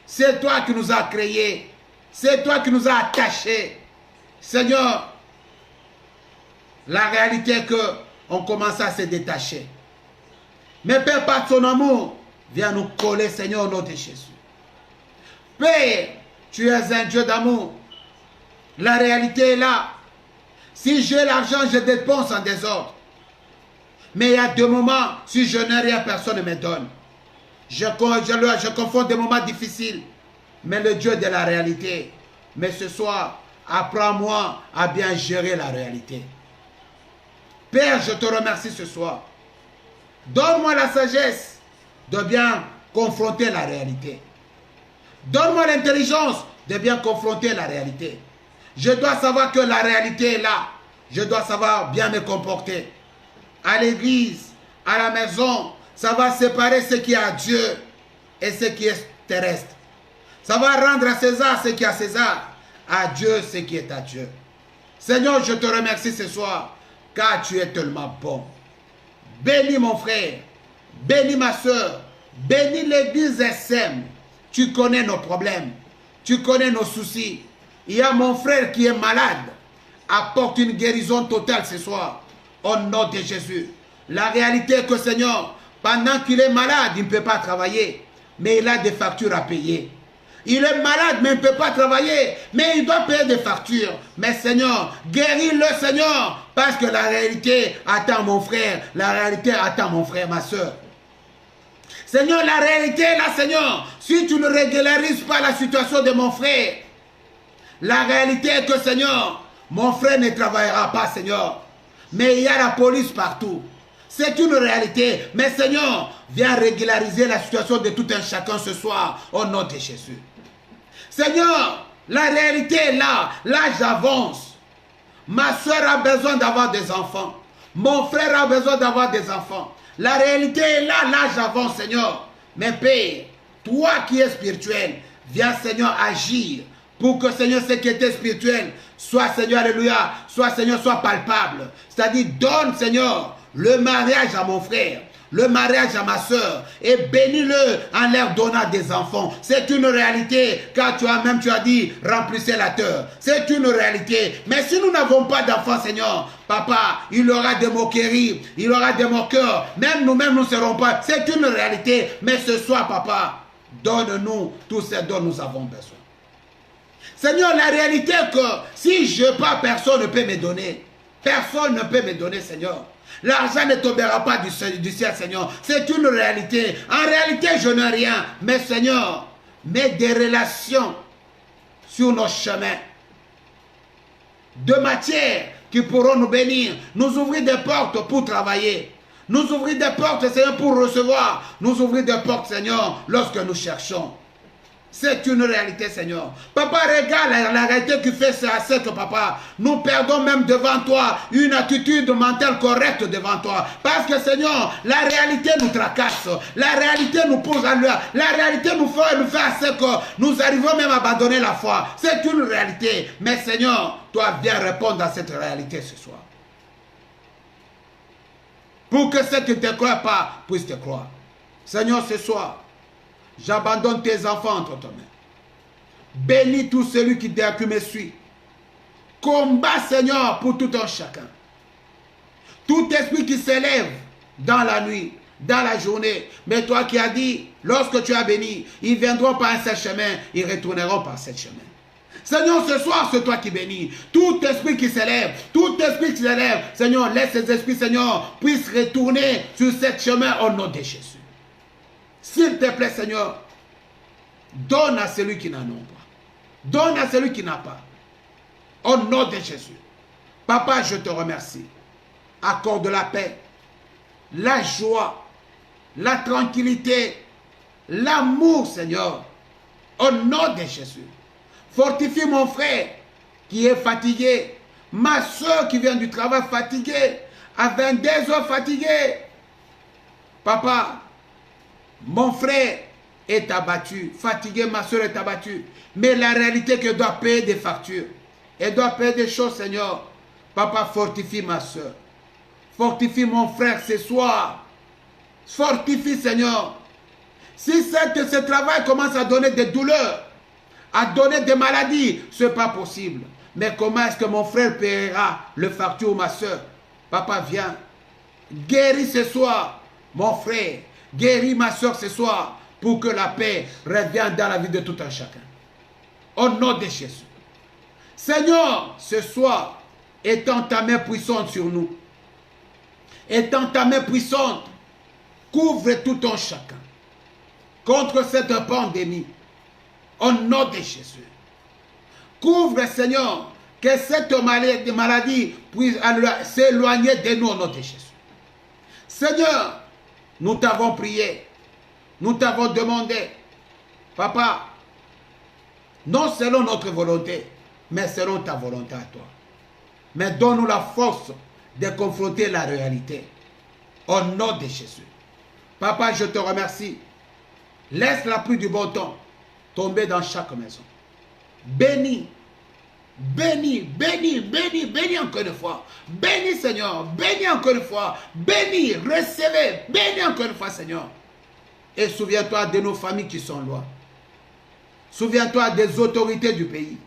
Speaker 2: C'est toi qui nous as créés. C'est toi qui nous as attachés. Seigneur, la réalité est qu'on commence à se détacher. Mais Père, par ton amour, viens nous coller, Seigneur, au nom de Jésus. Père, tu es un Dieu d'amour. La réalité est là. Si j'ai l'argent, je dépense en désordre. Mais il y a des moments, si je n'ai rien, personne ne me donne. Je confonds des moments difficiles. Mais le Dieu de la réalité. Mais ce soir, apprends-moi à bien gérer la réalité. Père, je te remercie ce soir. Donne-moi la sagesse de bien confronter la réalité. Donne-moi l'intelligence de bien confronter la réalité. Je dois savoir que la réalité est là. Je dois savoir bien me comporter. À l'église, à la maison, ça va séparer ce qui est à Dieu et ce qui est terrestre. Ça va rendre à César ce qui est à César, à Dieu ce qui est à Dieu. Seigneur, je te remercie ce soir, car tu es tellement bon. Bénis mon frère, bénis ma soeur, bénis l'église SM. Tu connais nos problèmes, tu connais nos soucis. Il y a mon frère qui est malade. Apporte une guérison totale ce soir, au nom de Jésus. La réalité est que, Seigneur, pendant qu'il est malade, il ne peut pas travailler, mais il a des factures à payer. Il est malade, mais il ne peut pas travailler, mais il doit payer des factures. Mais Seigneur, guéris-le, Seigneur, parce que la réalité attend mon frère, la réalité attend mon frère, ma soeur. Seigneur, la réalité est là, Seigneur. Si tu ne régularises pas la situation de mon frère, la réalité est que, Seigneur, mon frère ne travaillera pas, Seigneur. Mais il y a la police partout. C'est une réalité. Mais Seigneur, viens régulariser la situation de tout un chacun ce soir, au nom de Jésus. Seigneur, la réalité est là. L'âge avance. Ma soeur a besoin d'avoir des enfants. Mon frère a besoin d'avoir des enfants. La réalité est là. L'âge avance, Seigneur. Mais Père, toi qui es spirituel, viens, Seigneur, agir pour que, Seigneur, ce qui était spirituel soit, Seigneur, alléluia, soit, Seigneur, soit palpable. C'est-à-dire, donne, Seigneur, le mariage à mon frère, le mariage à ma soeur, et bénis-le en leur donnant des enfants. C'est une réalité, car tu as dit, remplissez la terre. C'est une réalité. Mais si nous n'avons pas d'enfants, Seigneur, Papa, il y aura des moqueries, il y aura des moqueurs. Même nous-mêmes, nous ne serons pas. C'est une réalité. Mais ce soir, Papa, donne-nous tout ce dont nous avons besoin. Seigneur, la réalité est que si je n'ai pas, personne ne peut me donner. Personne ne peut me donner, Seigneur. L'argent ne tombera pas du ciel, Seigneur. C'est une réalité. En réalité, je n'ai rien. Mais, Seigneur, mets des relations sur nos chemins. de matières qui pourront nous bénir, nous ouvrir des portes pour travailler, nous ouvrir des portes, Seigneur, pour recevoir, nous ouvrir des portes, Seigneur, lorsque nous cherchons. C'est une réalité, Seigneur. Papa, regarde la réalité qui fait ça, c'est que, papa, nous perdons même devant toi une attitude mentale correcte devant toi. Parce que, Seigneur, la réalité nous tracasse. La réalité nous pose à l'heure. La réalité nous fait à ce que nous arrivons même à abandonner la foi. C'est une réalité. Mais, Seigneur, toi, viens répondre à cette réalité ce soir. Pour que ceux qui ne te croient pas puissent te croire. Seigneur, ce soir, j'abandonne tes enfants entre tes mains. Bénis tout celui qui me suit. Combat, Seigneur, pour tout un chacun. Tout esprit qui s'élève dans la nuit, dans la journée. Mais toi qui as dit, lorsque tu as béni, ils viendront par un seul chemin, ils retourneront par ce chemin. Seigneur, ce soir, c'est toi qui bénis. Tout esprit qui s'élève, Seigneur, laisse ces esprits, Seigneur, puissent retourner sur ce chemin au nom de Jésus. S'il te plaît, Seigneur, donne à celui qui n'en a pas. Donne à celui qui n'a pas. Au nom de Jésus. Papa, je te remercie. Accorde la paix, la joie, la tranquillité, l'amour, Seigneur. Au nom de Jésus. Fortifie mon frère qui est fatigué. Ma soeur qui vient du travail fatiguée. À 22 heures fatiguée. Papa, mon frère est abattu, fatigué, ma soeur est abattue. Mais la réalité est qu'elle doit payer des factures. Elle doit payer des choses, Seigneur. Papa, fortifie ma soeur. Fortifie mon frère ce soir. Fortifie, Seigneur. Si ce travail commence à donner des douleurs, à donner des maladies, ce n'est pas possible. Mais comment est-ce que mon frère paiera le facture ou ma soeur? Papa, viens. Guéris ce soir, mon frère. Guéris ma soeur ce soir pour que la paix revienne dans la vie de tout un chacun. Au nom de Jésus. Seigneur, ce soir, étends ta main puissante sur nous. Étends ta main puissante. Couvre tout un chacun. Contre cette pandémie. Au nom de Jésus. Couvre, Seigneur, que cette maladie puisse s'éloigner de nous au nom de Jésus. Seigneur, nous t'avons prié, nous t'avons demandé, Papa, non selon notre volonté, mais selon ta volonté à toi. Mais donne-nous la force de confronter la réalité. Au nom de Jésus. Papa, je te remercie. Laisse la pluie du bon temps tomber dans chaque maison. Bénis, bénis, bénis, bénis, bénis encore une fois. Bénis, Seigneur, bénis encore une fois. Bénis, recevez, bénis encore une fois, Seigneur. Et souviens-toi de nos familles qui sont loin. Souviens-toi des autorités du pays.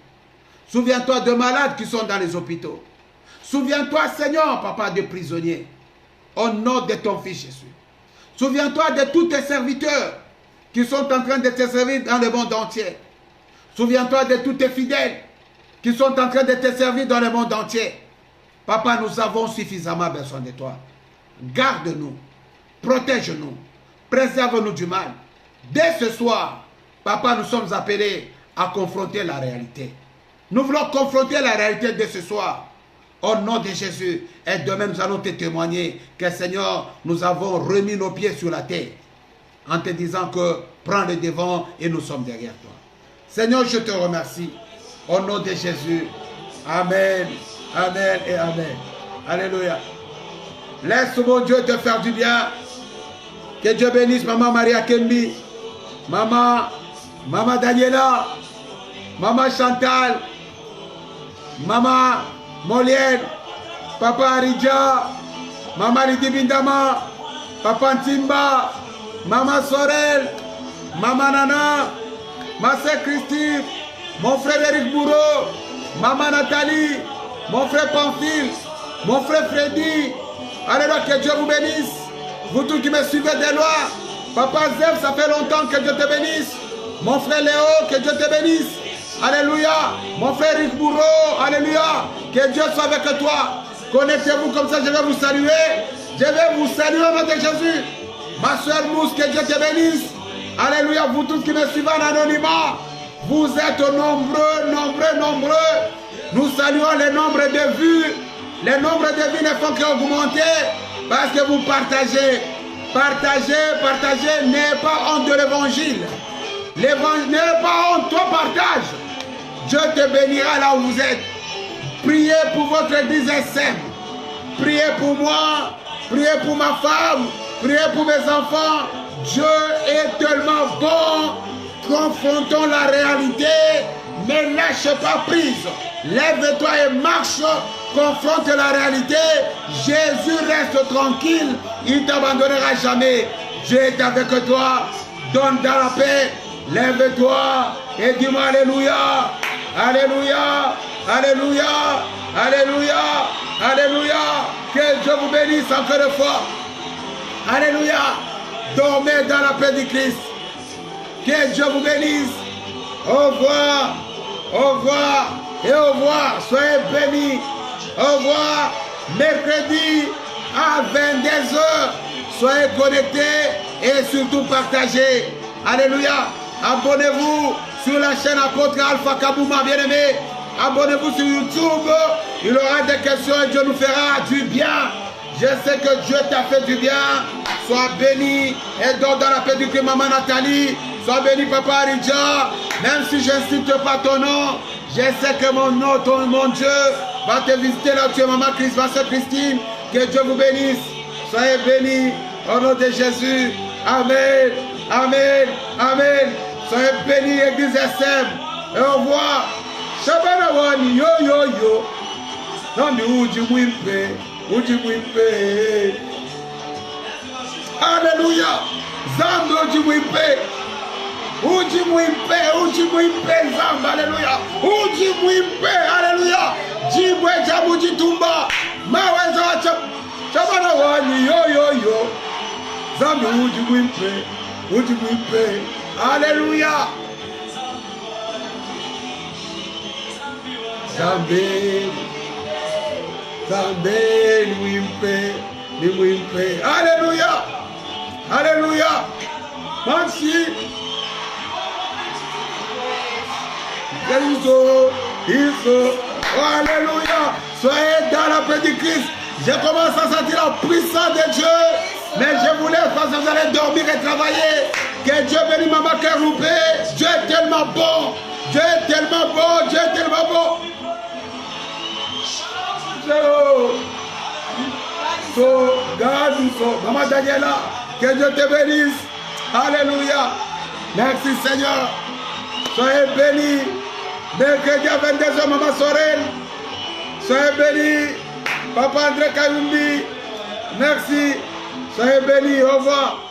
Speaker 2: Souviens-toi de malades qui sont dans les hôpitaux. Souviens-toi, Seigneur, Papa, des prisonniers. Au nom de ton Fils Jésus. Souviens-toi de tous tes serviteurs qui sont en train de te servir dans le monde entier. Souviens-toi de tous tes fidèles qui sont en train de te servir dans le monde entier. Papa, nous avons suffisamment besoin de toi. Garde-nous, protège-nous, préserve-nous du mal. Dès ce soir, Papa, nous sommes appelés à confronter la réalité. Nous voulons confronter la réalité dès ce soir. Au nom de Jésus, et demain nous allons te témoigner que Seigneur, nous avons remis nos pieds sur la terre en te disant que prends le devant et nous sommes derrière toi. Seigneur, je te remercie. Au nom de Jésus. Amen. Amen et Amen. Alléluia. Laisse mon Dieu te faire du bien. Que Dieu bénisse Maman Maria Kembi, Maman Daniela, Maman Chantal, Maman Molienne, Papa Aridja, Maman Lidibindama, Papa Ntimba, Maman Sorel, Maman Nana, ma sœur Christine, mon frère Eric Bourreau, Maman Nathalie, mon frère Pamphile, mon frère Freddy. Alléluia, que Dieu vous bénisse. Vous tous qui me suivez de loin, Papa Zeb, ça fait longtemps, que Dieu te bénisse. Mon frère Léo, que Dieu te bénisse. Alléluia. Mon frère Eric Bourreau, alléluia. Que Dieu soit avec toi. Connectez-vous comme ça, je vais vous saluer. Je vais vous saluer au nom de Jésus. Ma soeur Mousse, que Dieu te bénisse. Alléluia, vous tous qui me suivez en anonymat. Vous êtes nombreux, nombreux, nombreux. Nous saluons. saluons le nombre de vues. Le nombre de vues ne font qu'augmenter parce que vous partagez. Partagez. N'ayez pas honte de l'évangile. L'évangile, n'ayez pas honte, toi partage. Dieu te bénira là où vous êtes. Priez pour votre église SM. Priez pour moi. Priez pour ma femme. Priez pour mes enfants. Dieu est tellement bon. Confrontons la réalité. Ne lâche pas prise. Lève-toi et marche. Confronte la réalité. Jésus reste tranquille. Il ne t'abandonnera jamais. Dieu est avec toi. Donne dans la paix. Lève-toi et dis-moi Alléluia. Alléluia. Alléluia. Alléluia. Alléluia. Que Dieu vous bénisse encore une fois. Alléluia. Dormez dans la paix du Christ. Que Dieu vous bénisse. Au revoir. Au revoir. Et au revoir. Soyez bénis. Au revoir. Mercredi à 22h. Soyez connectés et surtout partagez. Alléluia. Abonnez-vous sur la chaîne Apôtre Alpha Kabouma, bien-aimé. Abonnez-vous sur YouTube. Il y aura des questions et Dieu nous fera du bien. Je sais que Dieu t'a fait du bien. Sois béni et dors dans la paix du Christ, maman Nathalie. Sois béni, papa Aridja. Même si je n'incite pas ton nom, je sais que mon nom, mon Dieu, va te visiter là où tu es, maman Christ, ma soeur Christine. Que Dieu vous bénisse. Soyez bénis au nom de Jésus. Amen. Amen. Amen. Soyez bénis, Église SM. Et au revoir. Shabana wani yo yo yo. Nami uji mwimpe. Uji mwimpe. Alléluia. Zambi uji mwimpe. Uji mwimpe. Uji mwimpe. Zambi. Alléluia. Uji mwimpe. Alléluia. Jibwe jabu jitumba. Maweza wacha. Shabana wani yo yo yo. Zambi uji mwimpe. Uji mwimpe. Alléluia. Zambi. Zambi mwimpe. Ni mwimpe. Alléluia. Alléluia. Merci. Iso. Oh, alléluia. Soyez dans la paix du Christ. Je commence à sentir la puissance de Dieu. Mais je voulais, parce que vous allez dormir et travailler. Que Dieu bénisse maman Keroupé. Dieu est tellement bon. Dieu est tellement bon. Dieu est tellement bon. Maman Daniela, que Dieu te bénisse. Alléluia. Merci Seigneur. Soyez bénis. Mercredi à 22h, maman Sorel. Soyez bénis. Papa André Kayumbi. Merci. Soyez bénis. Au revoir.